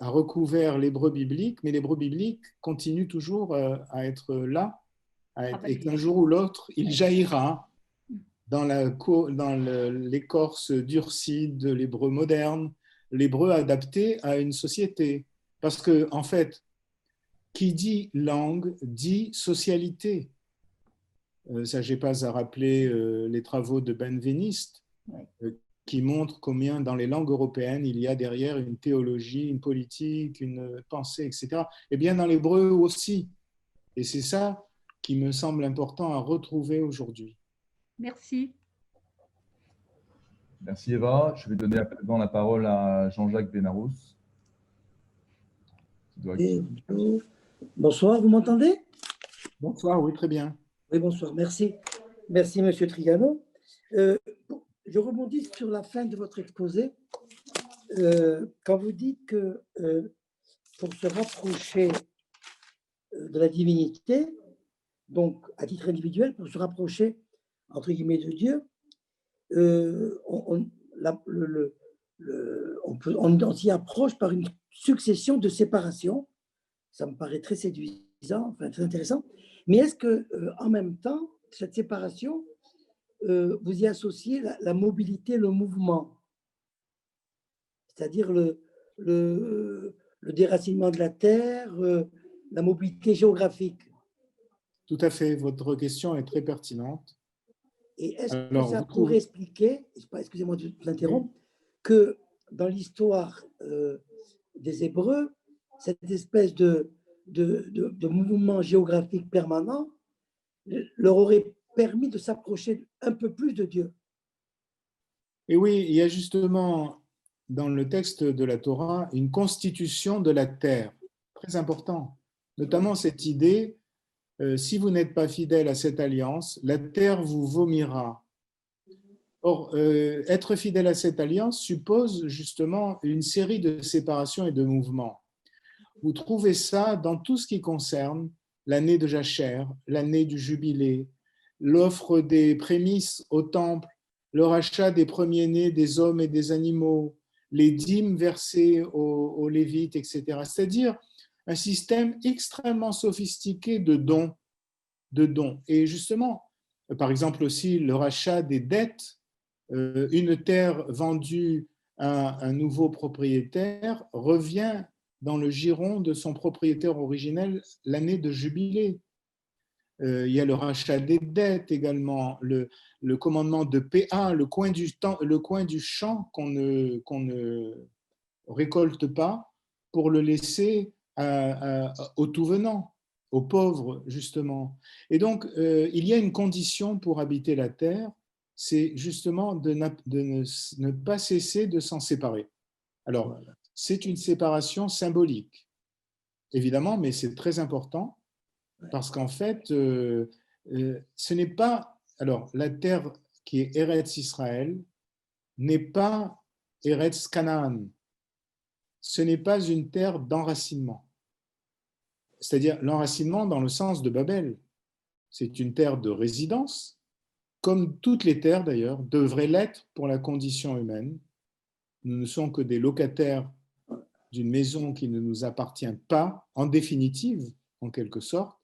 a recouvert l'hébreu biblique, mais l'hébreu biblique continue toujours à être là, et qu'un jour ou l'autre, il jaillira dans l'écorce durcie de l'hébreu moderne, l'hébreu adapté à une société. Parce que, en fait, qui dit langue dit socialité. Ça, je n'ai pas à rappeler les travaux de Benveniste, qui montrent combien dans les langues européennes, il y a derrière une théologie, une politique, une pensée, etc. Et bien dans l'hébreu aussi. Et c'est ça qui me semble important à retrouver aujourd'hui. Merci. Merci Eva. Je vais donner à présent la parole à Jean-Jacques Benarous. Bonsoir, vous m'entendez? Bonsoir, oui, très bien. Oui, bonsoir, merci. Merci, Monsieur Trigano. Je rebondis sur la fin de votre exposé. Quand vous dites que pour se rapprocher de la divinité, donc à titre individuel, pour se rapprocher, entre guillemets, de Dieu, on s'y approche par une succession de séparations. Ça me paraît très séduisant, enfin très intéressant. Mais est-ce que, en même temps, cette séparation, vous y associez la mobilité, le mouvement, c'est-à-dire le déracinement de la terre, la mobilité géographique. Tout à fait, votre question est très pertinente. Et est-ce que Alors, ça vous pourrait trouvez… expliquer, excusez-moi de l'interrompre, que dans l'histoire des Hébreux, cette espèce de mouvement géographique permanent leur aurait permis de s'approcher un peu plus de Dieu? Et oui, il y a justement dans le texte de la Torah une constitution de la terre, très important, notamment cette idée, si vous n'êtes pas fidèle à cette alliance, la terre vous vomira. Or, être fidèle à cette alliance suppose justement une série de séparations et de mouvements. Vous trouvez ça dans tout ce qui concerne l'année de Jachère, l'année du jubilé, l'offre des prémices au temple, le rachat des premiers-nés des hommes et des animaux, les dîmes versées aux Lévites, etc. C'est-à-dire un système extrêmement sophistiqué de dons. Et justement, par exemple aussi le rachat des dettes, une terre vendue à un nouveau propriétaire revient dans le giron de son propriétaire originel l'année de jubilé. Il y a le rachat des dettes également, le commandement de PA, le coin du champ qu'on ne récolte pas pour le laisser aux tout-venants, aux pauvres justement. Et donc, il y a une condition pour habiter la terre, c'est justement de ne pas cesser de s'en séparer. Alors, c'est une séparation symbolique, évidemment, mais c'est très important parce qu'en fait, ce n'est pas… Alors, la terre qui est Eretz Israël n'est pas Eretz Canaan. Ce n'est pas une terre d'enracinement. C'est-à-dire l'enracinement dans le sens de Babel. C'est une terre de résidence, comme toutes les terres d'ailleurs devraient l'être pour la condition humaine. Nous ne sommes que des locataires d'une maison qui ne nous appartient pas, en définitive, en quelque sorte,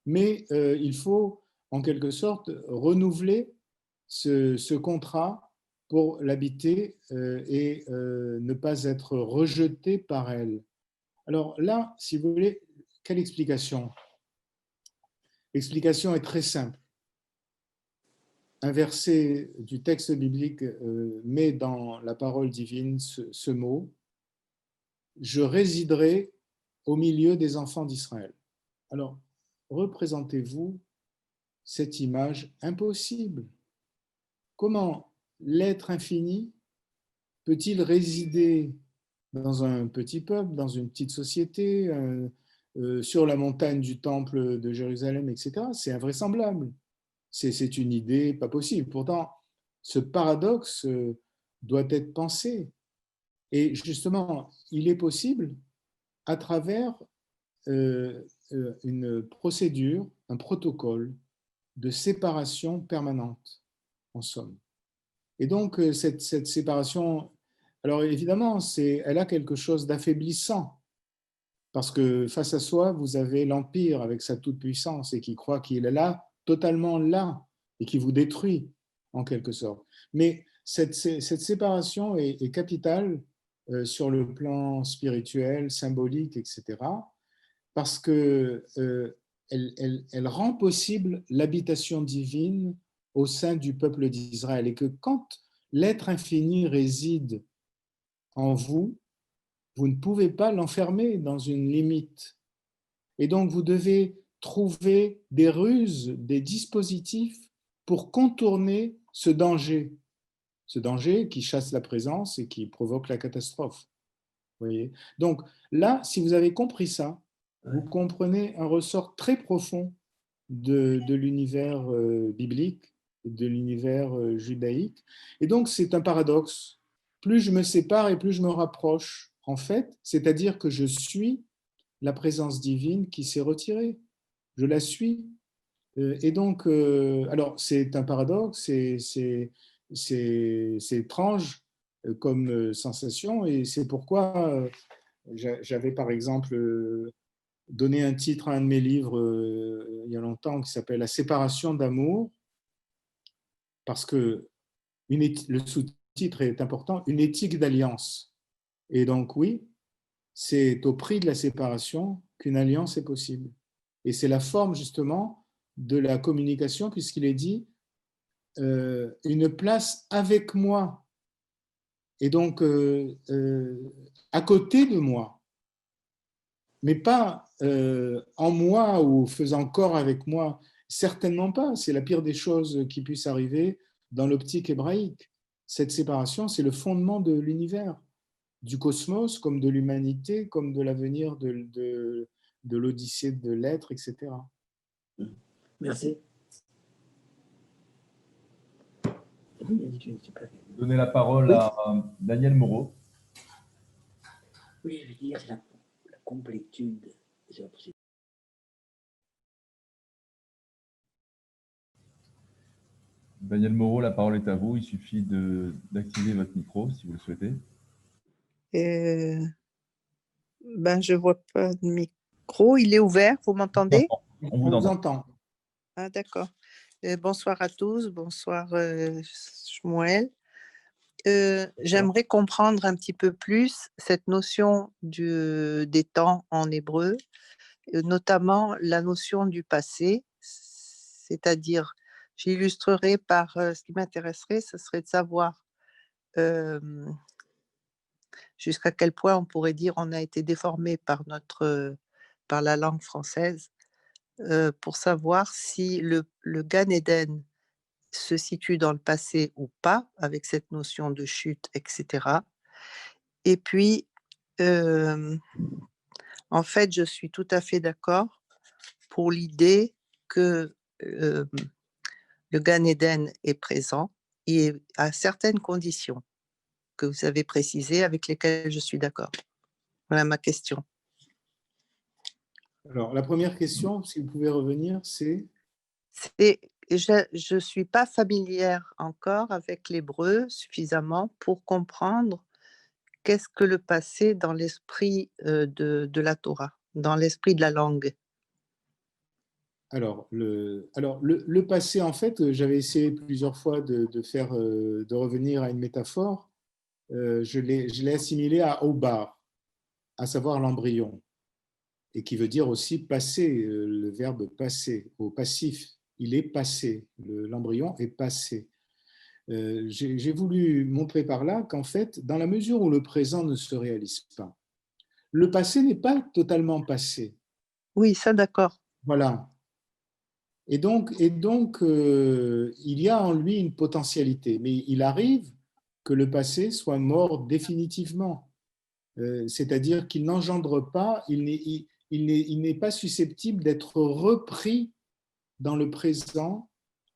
mais il faut, en quelque sorte, renouveler ce contrat pour l'habiter et ne pas être rejeté par elle. Alors là, si vous voulez, quelle explication? L'explication est très simple. Un verset du texte biblique met dans la parole divine ce mot: je résiderai au milieu des enfants d'Israël. Alors, représentez-vous cette image impossible. Comment l'être infini peut-il résider dans un petit peuple, dans une petite société, sur la montagne du temple de Jérusalem, etc. C'est invraisemblable. C'est une idée pas possible. Pourtant, ce paradoxe doit être pensé. Et justement, il est possible à travers une procédure, un protocole de séparation permanente, en somme. Et donc, cette séparation, alors évidemment, elle a quelque chose d'affaiblissant, parce que face à soi, vous avez l'Empire avec sa toute-puissance et qui croit qu'il est là, totalement là, et qui vous détruit, en quelque sorte. Mais cette séparation est capitale sur le plan spirituel, symbolique, etc., parce qu'elle elle rend possible l'habitation divine au sein du peuple d'Israël, et que quand l'être infini réside en vous, vous ne pouvez pas l'enfermer dans une limite. Et donc, vous devez trouver des ruses, des dispositifs pour contourner ce danger qui chasse la présence et qui provoque la catastrophe. Vous voyez ? Donc là, si vous avez compris ça, vous comprenez un ressort très profond de l'univers biblique, de l'univers judaïque. Et donc, c'est un paradoxe. Plus je me sépare et plus je me rapproche, en fait, c'est-à-dire que je suis la présence divine qui s'est retirée. Je la suis. Et donc, alors, c'est un paradoxe, c'est étrange comme sensation, et c'est pourquoi j'avais, par exemple, donné un titre à un de mes livres il y a longtemps qui s'appelle « La séparation d'amour », parce que le sous-titre est important, une éthique d'alliance. Et donc, oui, c'est au prix de la séparation qu'une alliance est possible. Et c'est la forme, justement, de la communication, puisqu'il est dit une place avec moi, et donc à côté de moi, mais pas en moi ou faisant corps avec moi. Certainement pas. C'est la pire des choses qui puissent arriver dans l'optique hébraïque. Cette séparation, c'est le fondement de l'univers, du cosmos, comme de l'humanité, comme de l'avenir de l'odyssée de l'être, etc. Merci. Donner la parole à Daniel Moreau. Oui, je veux dire la complétude. Daniel Moreau, la parole est à vous. Il suffit d'activer votre micro si vous le souhaitez. Je ne vois pas de micro. Il est ouvert, vous m'entendez? On vous entend. Ah, d'accord. Bonsoir à tous. Bonsoir, Shmuel. J'aimerais comprendre un petit peu plus cette notion des temps en hébreu, notamment la notion du passé, c'est-à-dire, j'illustrerai par ce qui m'intéresserait, ce serait de savoir jusqu'à quel point on pourrait dire on a été déformé par la langue française, pour savoir si le Gan Eden se situe dans le passé ou pas, avec cette notion de chute, etc. Et puis, en fait, je suis tout à fait d'accord pour l'idée que le Gan Eden est présent et à certaines conditions que vous avez précisées, avec lesquelles je suis d'accord. Voilà ma question. Alors, la première question, si vous pouvez revenir, c'est… Je ne suis pas familière encore avec l'hébreu suffisamment pour comprendre qu'est-ce que le passé dans l'esprit de la Torah, dans l'esprit de la langue. Alors, le passé, en fait, j'avais essayé plusieurs fois de revenir à une métaphore. Je l'ai assimilé à Obar, à savoir l'embryon, et qui veut dire aussi passer, le verbe passer, au passif. Il est passé, l'embryon est passé. J'ai voulu montrer par là qu'en fait, dans la mesure où le présent ne se réalise pas, le passé n'est pas totalement passé. Oui, ça d'accord. Voilà. Et donc il y a en lui une potentialité, mais il arrive que le passé soit mort définitivement. C'est-à-dire qu'il n'engendre pas, il n'est pas susceptible d'être repris dans le présent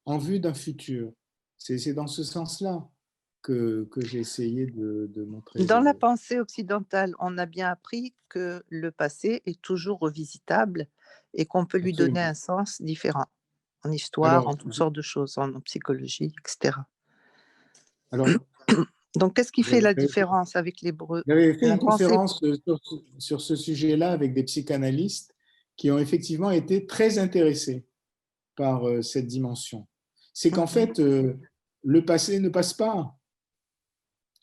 en vue d'un futur. C'est dans ce sens-là que j'ai essayé de montrer. Dans la pensée occidentale, on a bien appris que le passé est toujours revisitable et qu'on peut lui Absolument. donner un sens différent, en histoire, en toutes sortes de choses, en psychologie, etc. Alors, donc, qu'est-ce qui fait la différence avec l'hébreu? J'avais fait une conférence sur ce sujet-là avec des psychanalystes qui ont effectivement été très intéressés par cette dimension. C'est qu'en fait, le passé ne passe pas.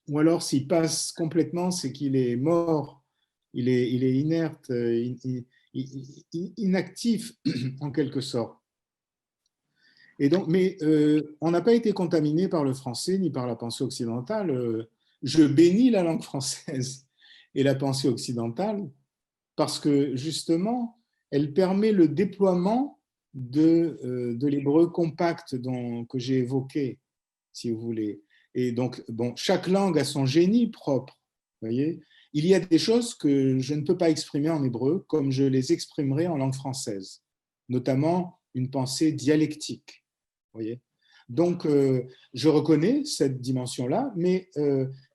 Ou alors, s'il passe complètement, c'est qu'il est mort, il est inerte, inactif en quelque sorte. Et donc, mais on n'a pas été contaminé par le français ni par la pensée occidentale. Je bénis la langue française et la pensée occidentale parce que justement, elle permet le déploiement de l'hébreu compact que j'ai évoqué, si vous voulez. Et donc, bon, chaque langue a son génie propre, voyez. Il y a des choses que je ne peux pas exprimer en hébreu comme je les exprimerai en langue française, notamment une pensée dialectique, voyez. Donc, je reconnais cette dimension-là, mais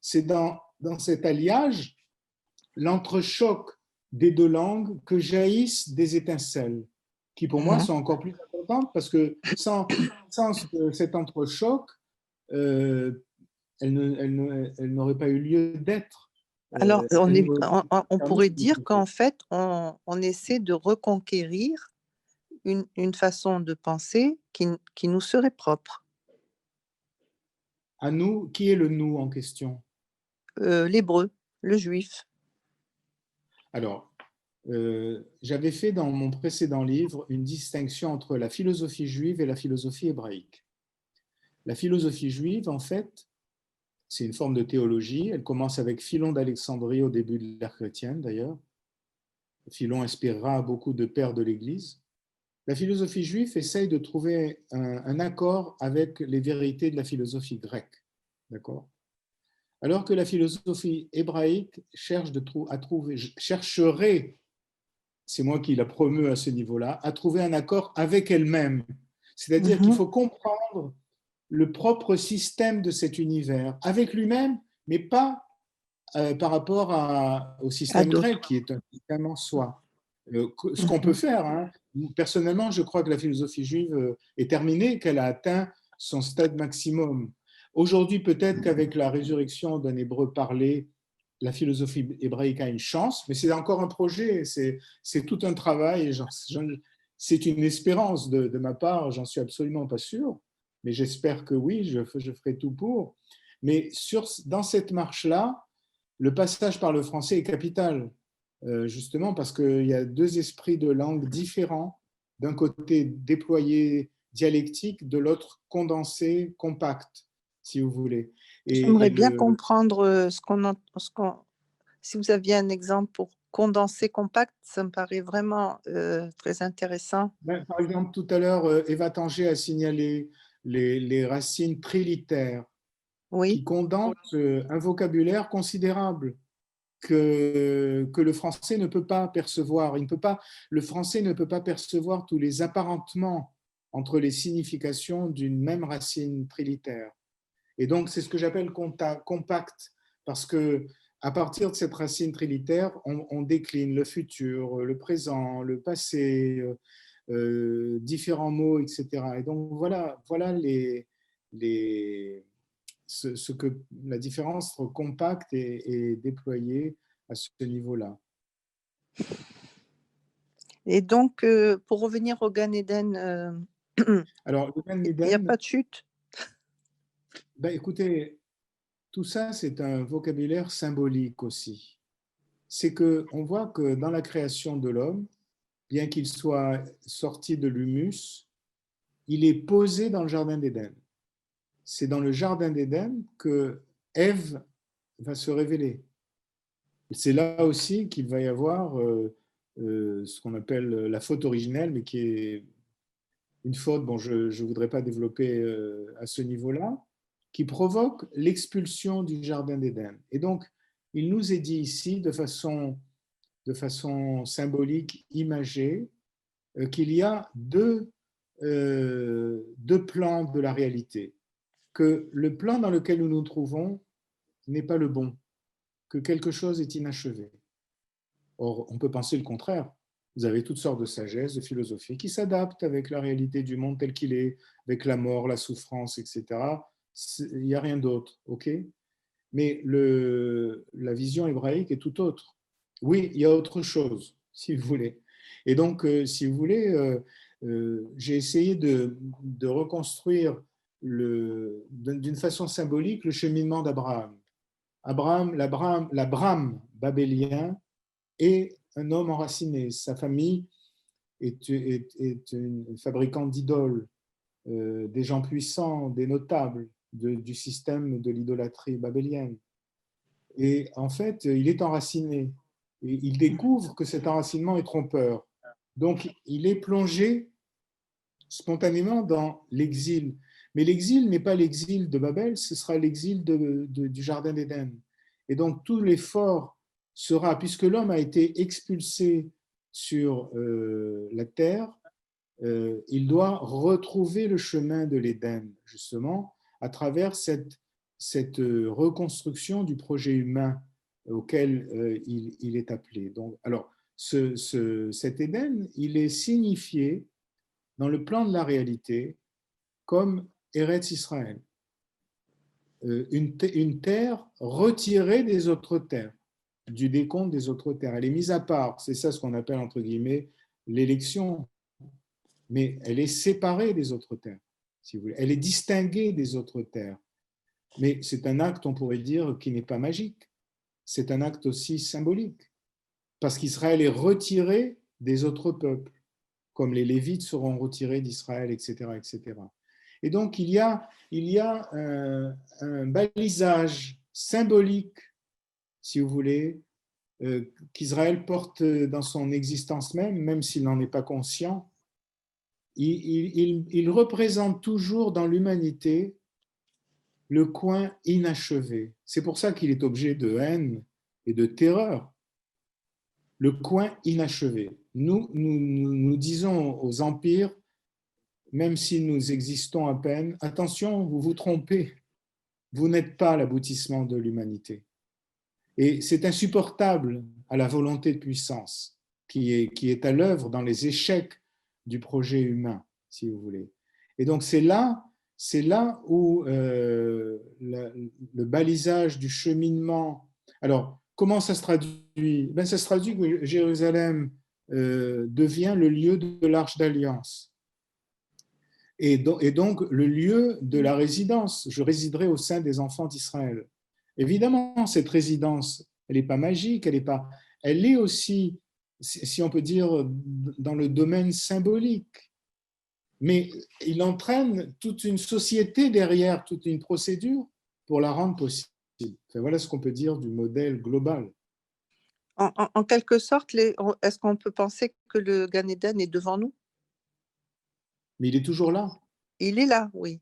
c'est dans cet alliage, l'entrechoc des deux langues, que jaillissent des étincelles, qui pour moi sont encore plus importantes parce que sans cet entrechoc, elle n'aurait pas eu lieu d'être. Alors, on pourrait dire qu'en fait, on essaie de reconquérir une façon de penser qui nous serait propre. À nous, qui est le nous en question? L'hébreu. Le juif. Alors, j'avais fait dans mon précédent livre une distinction entre la philosophie juive et la philosophie hébraïque. La philosophie juive, en fait, c'est une forme de théologie. Elle commence avec Philon d'Alexandrie au début de l'ère chrétienne, d'ailleurs. Philon inspirera beaucoup de pères de l'Église. La philosophie juive essaye de trouver un accord avec les vérités de la philosophie grecque. D'accord ? Alors que la philosophie hébraïque chercherait, c'est moi qui la promeut à ce niveau-là, à trouver un accord avec elle-même. C'est-à-dire qu'il faut comprendre le propre système de cet univers, avec lui-même, mais pas par rapport au système grec, qui est un système en soi. Ce qu'on peut faire, hein. Personnellement, je crois que la philosophie juive est terminée, qu'elle a atteint son stade maximum. Aujourd'hui, peut-être qu'avec la résurrection d'un hébreu parlé, la philosophie hébraïque a une chance, mais c'est encore un projet, c'est tout un travail. C'est une espérance de ma part, j'en suis absolument pas sûr, mais j'espère que oui, je ferai tout pour. Mais dans cette marche-là, le passage par le français est capital, justement parce qu'il y a deux esprits de langue différents, d'un côté déployé dialectique, de l'autre condensé, compact, si vous voulez. J'aimerais bien comprendre si vous aviez un exemple pour condenser compact, ça me paraît vraiment très intéressant. Par exemple, tout à l'heure, Eva Tanger a signalé les racines trilitères qui condensent un vocabulaire considérable que le français ne peut pas percevoir. Le français ne peut pas percevoir tous les apparentements entre les significations d'une même racine trilitère. Et donc, c'est ce que j'appelle compact, parce que à partir de cette racine trilitère, on décline le futur, le présent, le passé, différents mots, etc. Et donc, voilà la différence entre compact et déployé à ce niveau-là. Et donc, pour revenir au Gan Eden, Alors, le Gan il n'y a Eden, pas de chute? Écoutez, tout ça, c'est un vocabulaire symbolique aussi. C'est qu'on voit que dans la création de l'homme, bien qu'il soit sorti de l'humus, il est posé dans le jardin d'Éden. C'est dans le jardin d'Éden que Ève va se révéler. C'est là aussi qu'il va y avoir ce qu'on appelle la faute originelle, mais qui est une faute, bon, je ne voudrais pas développer à ce niveau-là, qui provoque l'expulsion du jardin d'Éden. Et donc, il nous est dit ici, de façon symbolique, imagée, qu'il y a deux plans de la réalité, que le plan dans lequel nous nous trouvons n'est pas le bon, que quelque chose est inachevé. Or, on peut penser le contraire. Vous avez toutes sortes de sagesse, de philosophie qui s'adaptent avec la réalité du monde tel qu'il est, avec la mort, la souffrance, etc. Il n'y a rien d'autre, ok ? Mais la vision hébraïque est tout autre. Oui, il y a autre chose, si vous voulez. Et donc, si vous voulez, j'ai essayé de reconstruire d'une façon symbolique le cheminement d'Abraham. L'Abraham babélien est un homme enraciné. Sa famille est une fabricante d'idoles, des gens puissants, des notables du système de l'idolâtrie babélienne. Et en fait, il est enraciné. Et il découvre que cet enracinement est trompeur. Donc, il est plongé spontanément dans l'exil. Mais l'exil n'est pas l'exil de Babel, ce sera l'exil du Jardin d'Éden. Et donc, tout l'effort sera, puisque l'homme a été expulsé sur la terre, il doit retrouver le chemin de l'Éden, justement, à travers cette reconstruction du projet humain auquel il est appelé. Donc, alors, cet Éden, il est signifié dans le plan de la réalité comme Eretz Israël, une terre retirée des autres terres, du décompte des autres terres. Elle est mise à part, c'est ça ce qu'on appelle entre guillemets l'élection, mais elle est séparée des autres terres, si vous voulez. Elle est distinguée des autres terres. Mais c'est un acte, on pourrait dire, qui n'est pas magique. c'est un acte aussi symbolique, parce qu'Israël est retiré des autres peuples, comme les Lévites seront retirés d'Israël, etc., etc. Et donc, il y a un balisage symbolique, si vous voulez, qu'Israël porte dans son existence même s'il n'en est pas conscient. Il représente toujours dans l'humanité le coin inachevé. C'est pour ça qu'il est objet de haine et de terreur. Le coin inachevé. Nous disons aux empires, même si nous existons à peine, attention, vous vous trompez, vous n'êtes pas l'aboutissement de l'humanité. Et c'est insupportable à la volonté de puissance qui est à l'œuvre dans les échecs du projet humain, si vous voulez. Et donc c'est là où le balisage du cheminement. Alors, comment ça se traduit? Ben, ça se traduit que Jérusalem devient le lieu de l'Arche d'Alliance. Et donc le lieu de la résidence. Je résiderai au sein des enfants d'Israël. Évidemment, cette résidence, elle n'est pas magique, elle est aussi, si on peut dire, dans le domaine symbolique. Mais il entraîne toute une société derrière, toute une procédure pour la rendre possible. Enfin, voilà ce qu'on peut dire du modèle global. En quelque sorte, est-ce qu'on peut penser que le Gan Eden est devant nous? Mais il est toujours là. Il est là, oui.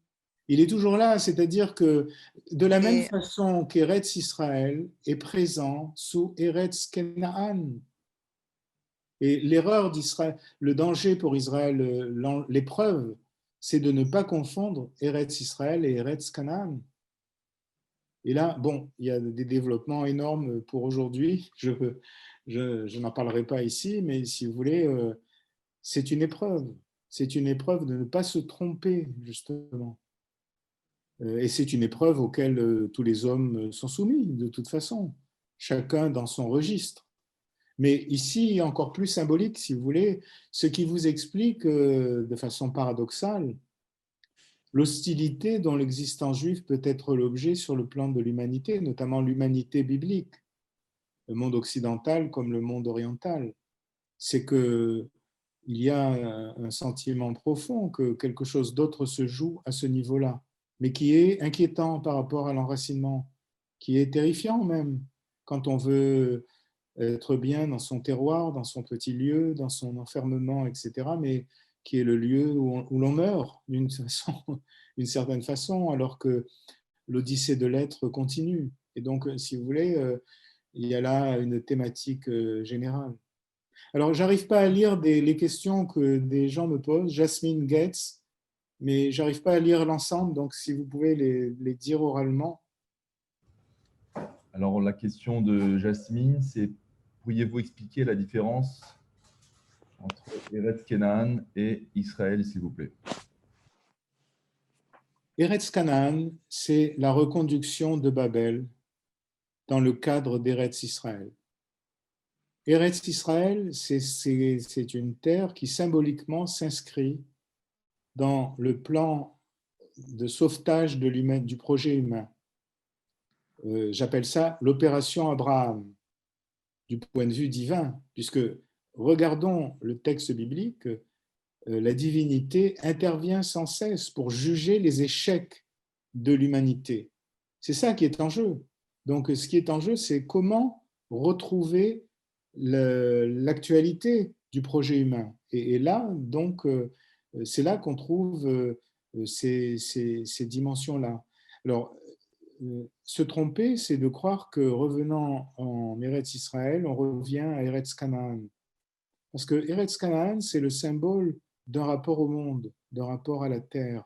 Il est toujours là, c'est-à-dire que de la même façon qu'Eretz Israël est présent sous Eretz Kenaan. Et l'erreur d'Israël, le danger pour Israël, l'épreuve, c'est de ne pas confondre Eretz Israël et Eretz Canaan. Et là, bon, il y a des développements énormes pour aujourd'hui. Je n'en parlerai pas ici, mais si vous voulez, c'est une épreuve. C'est une épreuve de ne pas se tromper, justement. Et c'est une épreuve auquel tous les hommes sont soumis, de toute façon, chacun dans son registre. Mais ici, encore plus symbolique, si vous voulez, ce qui vous explique de façon paradoxale l'hostilité dont l'existence juive peut être l'objet sur le plan de l'humanité, notamment l'humanité biblique, le monde occidental comme le monde oriental. C'est qu'il y a un sentiment profond que quelque chose d'autre se joue à ce niveau-là, mais qui est inquiétant par rapport à l'enracinement, qui est terrifiant même, quand on veut être bien dans son terroir, dans son petit lieu, dans son enfermement, etc., mais qui est le lieu où l'on meurt d'une certaine façon, alors que l'odyssée de l'être continue. Et donc, si vous voulez, il y a là une thématique générale. Alors, j'arrive pas à lire les questions que des gens me posent, Jasmine Gates, mais j'arrive pas à lire l'ensemble, donc si vous pouvez les dire oralement. Alors, la question de Jasmine, c'est pourriez-vous expliquer la différence entre Eretz Kenaan et Israël, s'il vous plaît? Eretz Canaan, c'est la reconduction de Babel dans le cadre d'Eretz Israël. Eretz Israël, c'est une terre qui symboliquement s'inscrit dans le plan de sauvetage du projet humain. J'appelle ça l'opération Abraham, du point de vue divin, puisque regardons le texte biblique, la divinité intervient sans cesse pour juger les échecs de l'humanité. C'est ça qui est en jeu. Donc, ce qui est en jeu, c'est comment retrouver l'actualité du projet humain. Et là, donc, c'est là qu'on trouve ces dimensions-là. Alors, se tromper, c'est de croire que revenant en Eretz Israël, on revient à Eretz Canaan. Parce que Eretz Canaan, c'est le symbole d'un rapport au monde, d'un rapport à la terre,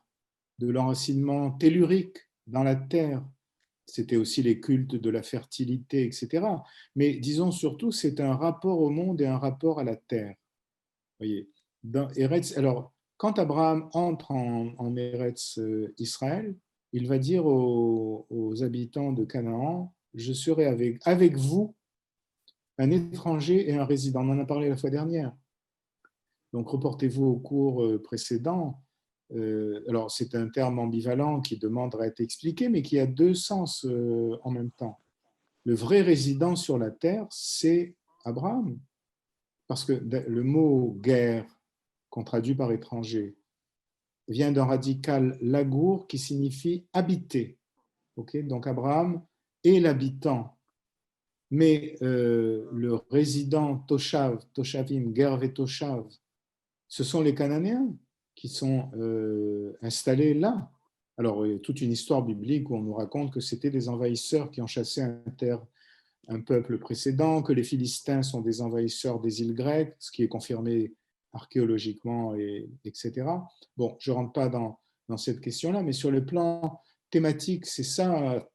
de l'enracinement tellurique dans la terre. C'était aussi les cultes de la fertilité, etc. Mais disons surtout, c'est un rapport au monde et un rapport à la terre. Voyez. Alors, quand Abraham entre en Eretz Israël, il va dire aux habitants de Canaan, je serai avec vous un étranger et un résident. On en a parlé la fois dernière. Donc, reportez-vous au cours précédent. Alors, c'est un terme ambivalent qui demande à être expliqué, mais qui a deux sens en même temps. le vrai résident sur la terre, c'est Abraham. Parce que le mot guerre, qu'on traduit par étranger, vient d'un radical lagour qui signifie habiter. Okay, donc Abraham est l'habitant. Mais le résident Toshav, Toshavim, Ger ve Toshav, ce sont les Cananéens qui sont installés là. Alors, il y a toute une histoire biblique où on nous raconte que c'était des envahisseurs qui ont chassé un peuple précédent, que les Philistins sont des envahisseurs des îles grecques, ce qui est confirmé archéologiquement, etc. Bon, je ne rentre pas dans cette question-là, mais sur le plan thématique, c'est ça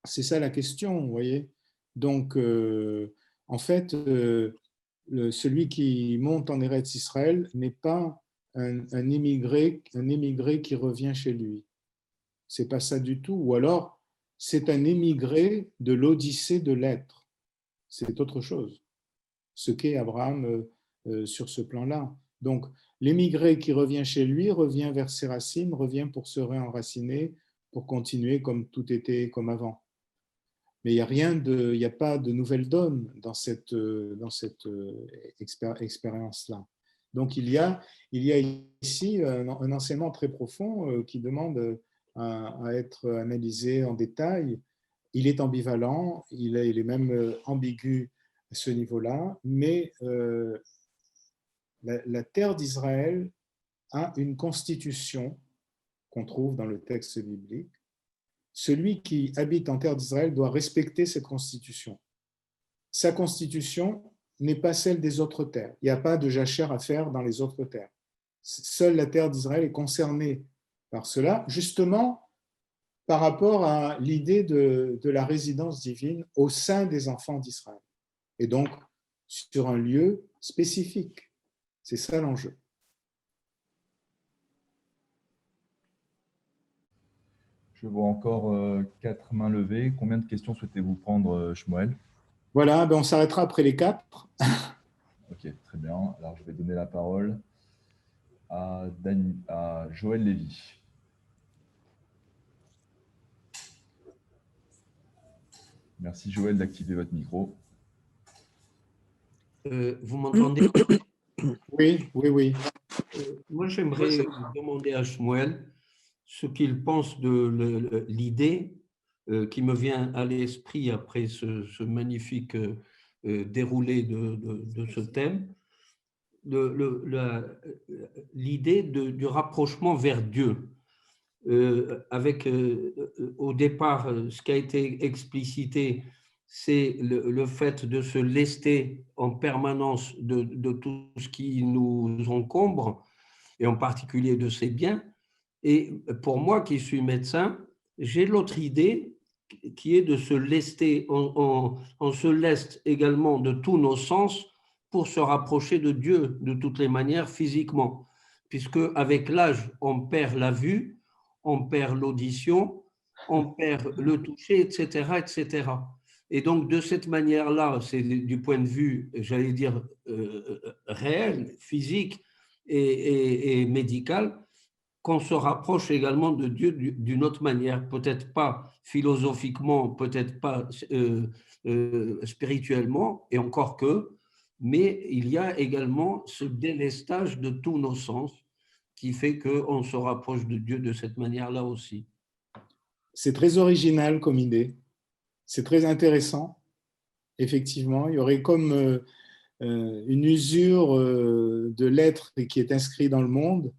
la question, vous voyez. Donc, en fait, celui qui monte en Eretz Israël n'est pas un émigré qui revient chez lui. C'est pas ça du tout. Ou alors, c'est un émigré de l'Odyssée de l'être. C'est autre chose. Ce qu'est Abraham sur ce plan-là. Donc, l'émigré qui revient chez lui revient vers ses racines, revient pour se réenraciner, pour continuer comme tout était comme avant. Mais il n'y a pas de nouvelle donne dans cette expérience-là. Donc, il y a ici un enseignement très profond qui demande à être analysé en détail. Il est ambivalent, il est même ambigu à ce niveau-là, mais la terre d'Israël a une constitution qu'on trouve dans le texte biblique. Celui qui habite en terre d'Israël doit respecter cette constitution. Sa constitution n'est pas celle des autres terres. Il n'y a pas de jachère à faire dans les autres terres. Seule la terre d'Israël est concernée par cela, justement par rapport à l'idée de la résidence divine au sein des enfants d'Israël. Et donc, sur un lieu spécifique. C'est ça l'enjeu. Je vois encore 4 mains levées. Combien de questions souhaitez-vous prendre, Shmuel? Voilà, on s'arrêtera après les 4. Ok, très bien. Alors, je vais donner la parole à Joël Lévy. Merci, Joël, d'activer votre micro. Vous m'entendez? Oui. Moi, j'aimerais demander à Shmuel ce qu'il pense de l'idée qui me vient à l'esprit après ce magnifique déroulé de ce thème, l'idée du rapprochement vers Dieu. Avec au départ, ce qui a été explicité, c'est le fait de se lester en permanence de tout ce qui nous encombre, et en particulier de ses biens. Et pour moi, qui suis médecin, j'ai l'autre idée qui est de se lester, on se leste également de tous nos sens pour se rapprocher de Dieu de toutes les manières physiquement, puisque avec l'âge, on perd la vue, on perd l'audition, on perd le toucher, etc., etc. Et donc, de cette manière-là, c'est du point de vue, j'allais dire, réel, physique et médical, qu'on se rapproche également de Dieu d'une autre manière, peut-être pas philosophiquement, peut-être pas spirituellement, et encore que, mais il y a également ce délestage de tous nos sens qui fait qu'on se rapproche de Dieu de cette manière-là aussi. C'est très original comme idée. C'est très intéressant. Effectivement, il y aurait comme une usure de l'être qui est inscrit dans le monde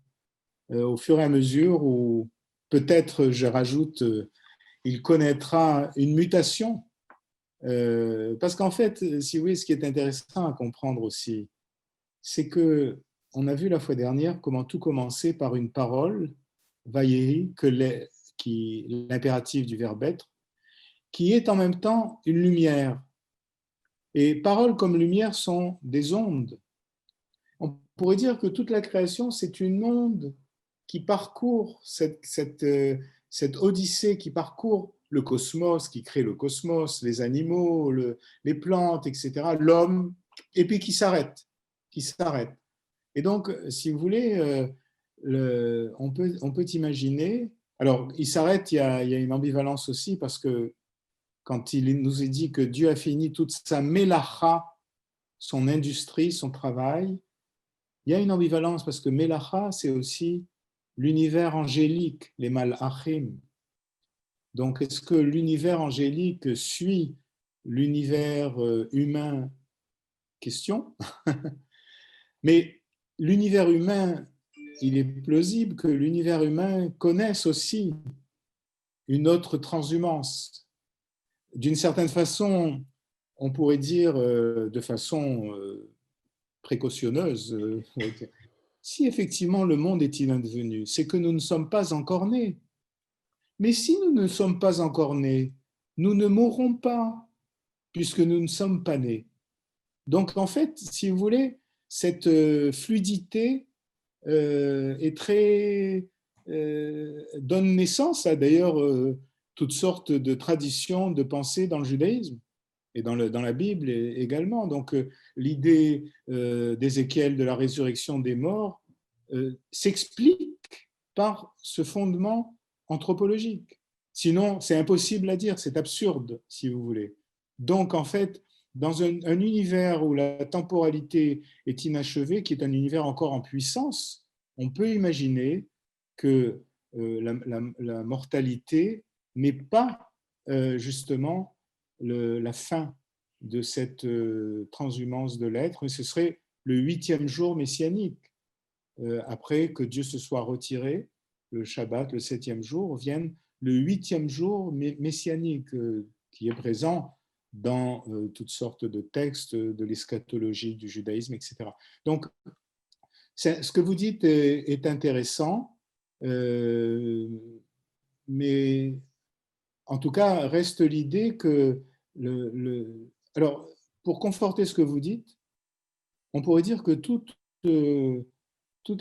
au fur et à mesure où peut-être, je rajoute, il connaîtra une mutation. Parce qu'en fait, si vous voulez, ce qui est intéressant à comprendre aussi, c'est que on a vu la fois dernière comment tout commençait par une parole, vayehi, l'impératif du verbe être, qui est en même temps une lumière. Et parole comme lumière sont des ondes. On pourrait dire que toute la création, c'est une onde qui parcourt cette odyssée, qui parcourt le cosmos, qui crée le cosmos, les animaux, les plantes, etc., l'homme, et puis qui s'arrête. Et donc, si vous voulez, on peut imaginer, alors il s'arrête, il y a une ambivalence aussi, parce que quand il nous est dit que Dieu a fini toute sa mélacha, son industrie, son travail, il y a une ambivalence parce que mélacha, c'est aussi l'univers angélique, les malachim. Donc, est-ce que l'univers angélique suit l'univers humain? Question. Mais l'univers humain, il est plausible que l'univers humain connaisse aussi une autre transhumance. D'une certaine façon, on pourrait dire de façon précautionneuse, si effectivement le monde est inadvenu, c'est que nous ne sommes pas encore nés. Mais si nous ne sommes pas encore nés, nous ne mourrons pas, puisque nous ne sommes pas nés. Donc en fait, si vous voulez, cette fluidité est très, donne naissance à d'ailleurs toutes sortes de traditions de pensée dans le judaïsme et dans la Bible également. Donc l'idée d'Ézéchiel de la résurrection des morts s'explique par ce fondement anthropologique. Sinon, c'est impossible à dire, c'est absurde, si vous voulez. Donc, en fait, dans un univers où la temporalité est inachevée, qui est un univers encore en puissance, on peut imaginer que la mortalité n'est pas justement la fin de cette transhumance de l'être, mais ce serait le 8e jour messianique. Après que Dieu se soit retiré, le Shabbat, le 7e jour, vienne le 8e jour messianique qui est présent dans toutes sortes de textes de l'eschatologie, du judaïsme, etc. Donc, ce que vous dites est intéressant, mais en tout cas, reste l'idée que alors, pour conforter ce que vous dites, on pourrait dire que toute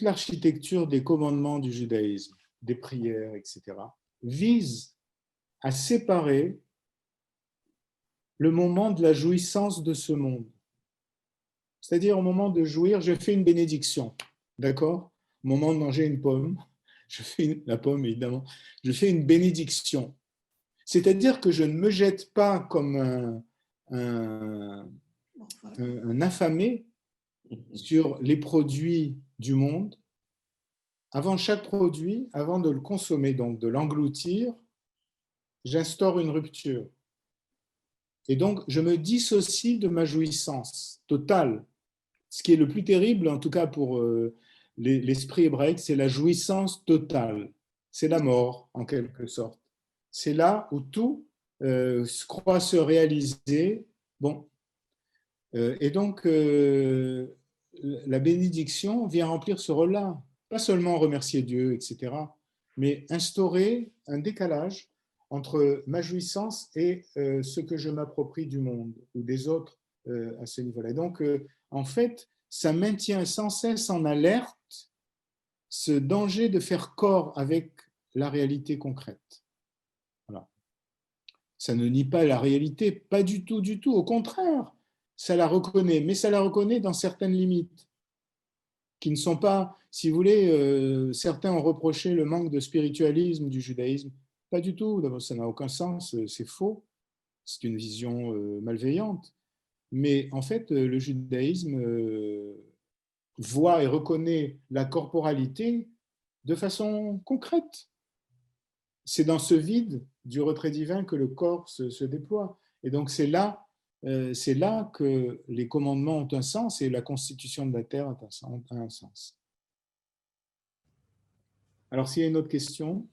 l'architecture des commandements du judaïsme, des prières, etc., vise à séparer le moment de la jouissance de ce monde. C'est-à-dire au moment de jouir, je fais une bénédiction, d'accord? Au moment de manger une pomme, la pomme évidemment, je fais une bénédiction. C'est-à-dire que je ne me jette pas comme un affamé sur les produits du monde. Avant chaque produit, avant de le consommer, donc de l'engloutir, j'instaure une rupture. Et donc, je me dissocie de ma jouissance totale. Ce qui est le plus terrible, en tout cas pour l'esprit hébraïque, c'est la jouissance totale. C'est la mort, en quelque sorte. C'est là où tout croit se réaliser. Bon. Et donc, la bénédiction vient remplir ce rôle-là. Pas seulement remercier Dieu, etc., mais instaurer un décalage entre ma jouissance et ce que je m'approprie du monde ou des autres à ce niveau-là. Et donc, en fait, ça maintient sans cesse en alerte ce danger de faire corps avec la réalité concrète. Voilà. Ça ne nie pas la réalité, pas du tout, du tout. Au contraire, ça la reconnaît, mais ça la reconnaît dans certaines limites qui ne sont pas, si vous voulez, certains ont reproché le manque de spiritualisme du judaïsme. Pas du tout, d'abord ça n'a aucun sens, c'est faux, c'est une vision malveillante. Mais en fait, le judaïsme voit et reconnaît la corporalité de façon concrète. C'est dans ce vide du retrait divin que le corps se déploie. Et donc c'est là que les commandements ont un sens et la constitution de la terre a un sens. Alors s'il y a une autre question.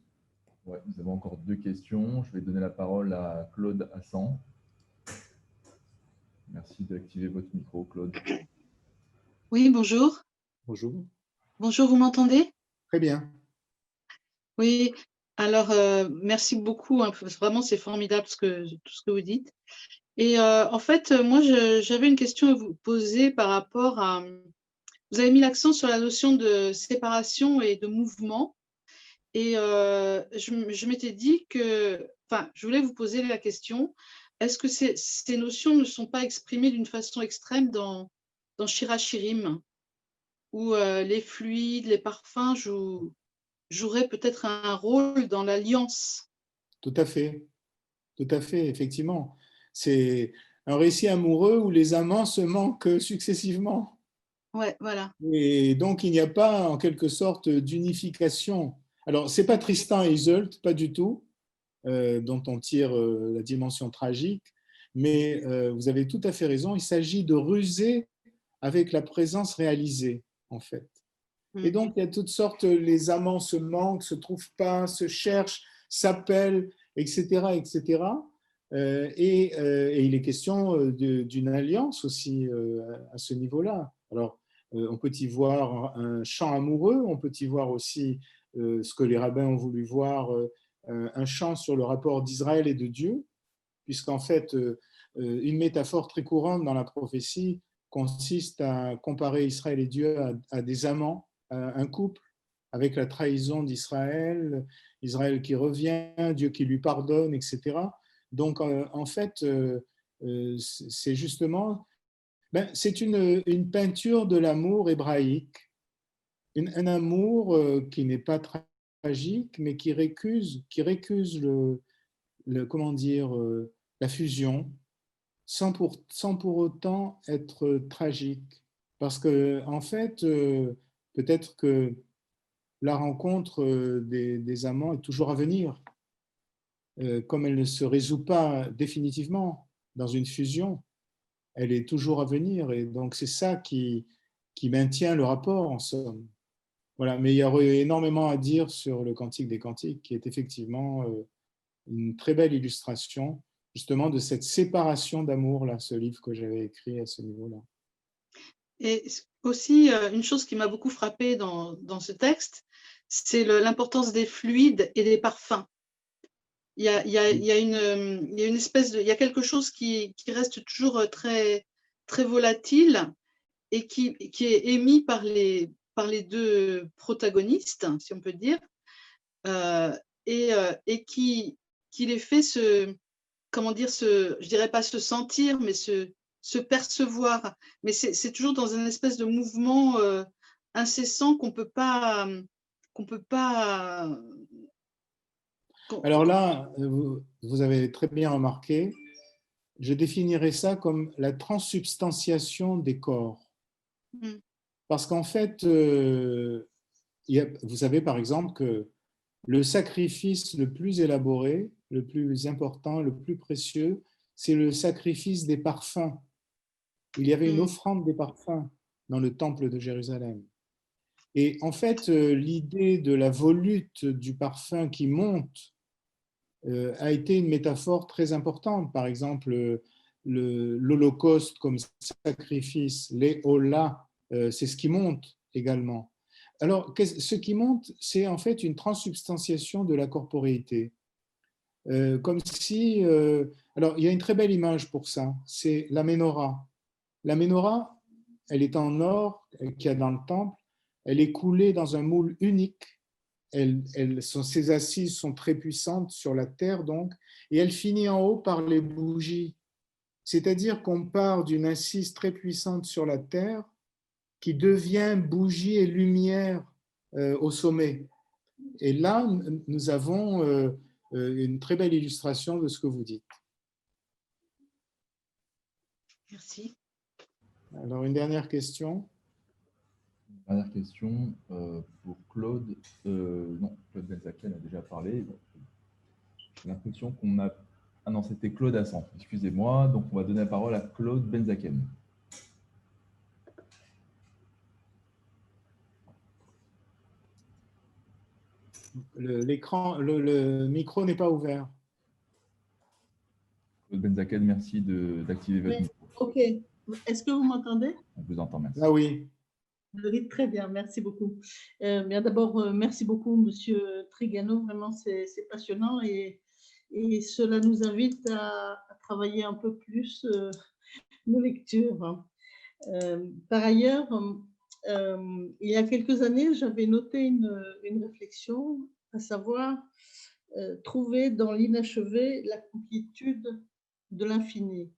Ouais, nous avons encore 2 questions. Je vais donner la parole à Claude Hassan. Merci d'activer votre micro, Claude. Oui, bonjour. Bonjour. Bonjour, vous m'entendez? Très bien. Oui, alors merci beaucoup. Hein, vraiment, c'est formidable tout ce que vous dites. Et en fait, moi, j'avais une question à vous poser par rapport à… Vous avez mis l'accent sur la notion de séparation et de mouvement. Et je m'étais dit que… Enfin, je voulais vous poser la question, est-ce que ces notions ne sont pas exprimées d'une façon extrême dans Shirachirim, où les fluides, les parfums joueraient peut-être un rôle dans l'alliance? Tout à fait. tout à fait, effectivement. C'est un récit amoureux où les amants se manquent successivement. Ouais, voilà. Et donc, il n'y a pas, en quelque sorte, d'unification. Alors, ce n'est pas Tristan et Isolde, pas du tout, dont on tire la dimension tragique, mais vous avez tout à fait raison, il s'agit de ruser avec la présence réalisée, en fait. Et donc, il y a toutes sortes, les amants se manquent, se trouvent pas, se cherchent, s'appellent, etc., etc. Et il est question d'une alliance aussi à ce niveau-là. Alors, on peut y voir un chant amoureux, on peut y voir aussi ce que les rabbins ont voulu voir, un chant sur le rapport d'Israël et de Dieu, puisqu'en fait, une métaphore très courante dans la prophétie consiste à comparer Israël et Dieu à des amants, à un couple, avec la trahison d'Israël, Israël qui revient, Dieu qui lui pardonne, etc. Donc, en fait, c'est justement, c'est une peinture de l'amour hébraïque, un amour qui n'est pas tragique, mais qui récuse comment dire, la fusion, sans pour autant être tragique. Parce que, en fait, peut-être que la rencontre des amants est toujours à venir, comme elle ne se résout pas définitivement dans une fusion, elle est toujours à venir. Et donc, c'est ça qui maintient le rapport, en somme. Voilà, mais il y aurait énormément à dire sur le Cantique des Cantiques, qui est effectivement une très belle illustration justement de cette séparation d'amour, là, ce livre que j'avais écrit à ce niveau-là. Et aussi, une chose qui m'a beaucoup frappée dans ce texte, c'est l'importance des fluides et des parfums. Il y a une espèce de, il y a quelque chose qui reste toujours très, très volatile et qui est émis par les deux protagonistes, si on peut dire, et qui les fait comment dire, je dirais pas se sentir, mais se percevoir. Mais c'est toujours dans une espèce de mouvement incessant qu'on peut pas. Alors là, vous avez très bien remarqué, je définirais ça comme la transsubstantiation des corps. Parce qu'en fait, vous savez par exemple que le sacrifice le plus élaboré, le plus important, le plus précieux, c'est le sacrifice des parfums. Il y avait une offrande des parfums dans le temple de Jérusalem. Et en fait, l'idée de la volute du parfum qui monte a été une métaphore très importante. Par exemple, l'Holocauste comme sacrifice, les Ola, c'est ce qui monte également. Alors, ce qui monte, c'est en fait une transsubstantiation de la corporéité. Comme si... alors, il y a une très belle image pour ça, c'est la menorah. La menorah, elle est en or, qu'il y a dans le temple, elle est coulée dans un moule unique. Ses assises sont très puissantes sur la terre, donc, et elle finit en haut par les bougies. C'est-à-dire qu'on part d'une assise très puissante sur la terre qui devient bougie et lumière au sommet. Et là, nous avons une très belle illustration de ce que vous dites. Merci. Alors, une dernière question. Dernière question pour Claude. Non, Claude Benzaken a déjà parlé. J'ai l'impression qu'on a... Ah non, c'était Claude Assan, excusez-moi. Donc, on va donner la parole à Claude Benzaken. L'écran, le micro n'est pas ouvert. Claude Benzaken, merci d'activer votre micro. Ok. Est-ce que vous m'entendez? On vous entend, merci. Ah oui. Oui, très bien, merci beaucoup. Bien d'abord, merci beaucoup, Monsieur Trigano. Vraiment, c'est passionnant et cela nous invite à travailler un peu plus nos lectures. Par ailleurs, il y a quelques années, j'avais noté une réflexion, à savoir trouver dans l'inachevé la complétude de l'infini.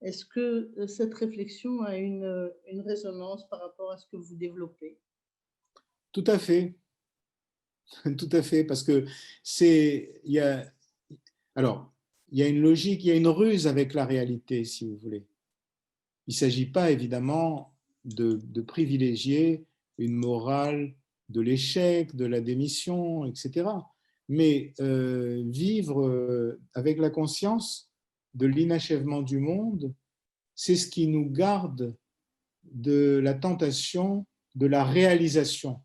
Est-ce que cette réflexion a une résonance par rapport à ce que vous développez? Tout à fait. Tout à fait, parce que c'est... Alors, il y a une logique, il y a une ruse avec la réalité, si vous voulez. Il ne s'agit pas évidemment de privilégier une morale de l'échec, de la démission, etc. Mais vivre avec la conscience de l'inachèvement du monde, c'est ce qui nous garde de la tentation de la réalisation,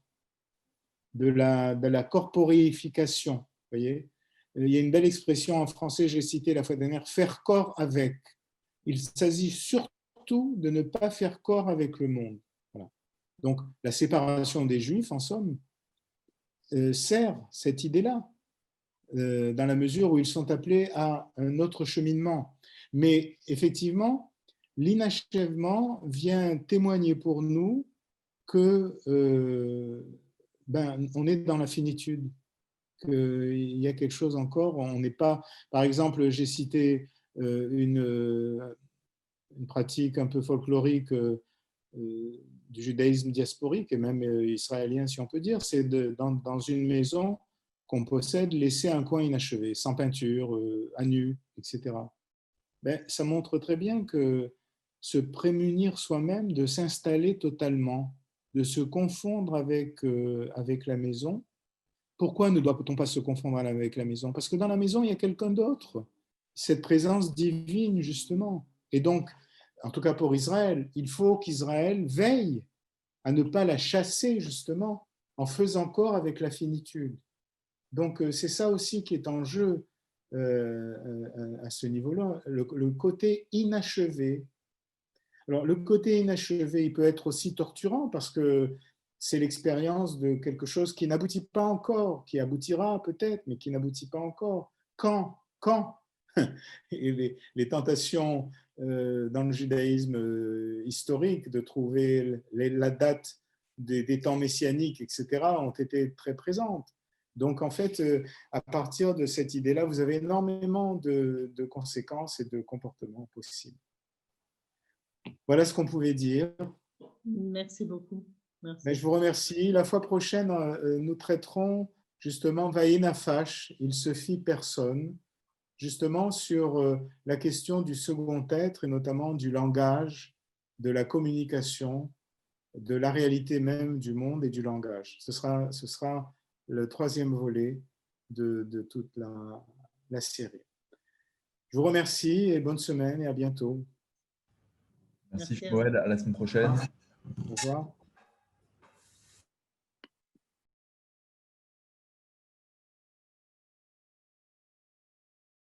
de la corporification. Vous voyez, il y a une belle expression en français, j'ai cité la fois dernière, faire corps avec. Il s'agit surtout de ne pas faire corps avec le monde. Voilà. Donc, la séparation des Juifs, en somme, sert cette idée-là, dans la mesure où ils sont appelés à un autre cheminement. Mais effectivement, l'inachèvement vient témoigner pour nous que on est dans la finitude, qu'il y a quelque chose encore, on n'est pas… Par exemple, j'ai cité une pratique un peu folklorique du judaïsme diasporique et même israélien, si on peut dire, c'est dans une maison qu'on possède, laisser un coin inachevé, sans peinture, à nu, etc. Ça montre très bien que se prémunir soi-même de s'installer totalement, de se confondre avec la maison. Pourquoi ne doit-on pas se confondre avec la maison? Parce que dans la maison, il y a quelqu'un d'autre, cette présence divine, justement. Et donc, en tout cas pour Israël, il faut qu'Israël veille à ne pas la chasser, justement, en faisant corps avec la finitude. Donc, c'est ça aussi qui est en jeu à ce niveau-là, le côté inachevé. Alors, le côté inachevé, il peut être aussi torturant parce que c'est l'expérience de quelque chose qui n'aboutit pas encore, qui aboutira peut-être, mais qui n'aboutit pas encore. Quand Et les tentations dans le judaïsme historique de trouver la date des temps messianiques, etc., ont été très présentes. Donc, en fait, à partir de cette idée-là, vous avez énormément de conséquences et de comportements possibles. Voilà ce qu'on pouvait dire. Merci beaucoup. Merci. Mais je vous remercie. La fois prochaine, nous traiterons justement Vaïnafash, il se fit personne, justement sur la question du second être et notamment du langage, de la communication, de la réalité même du monde et du langage. Ce sera le troisième volet de toute la série. Je vous remercie et bonne semaine et à bientôt. Merci Joël, à la semaine prochaine. Au revoir.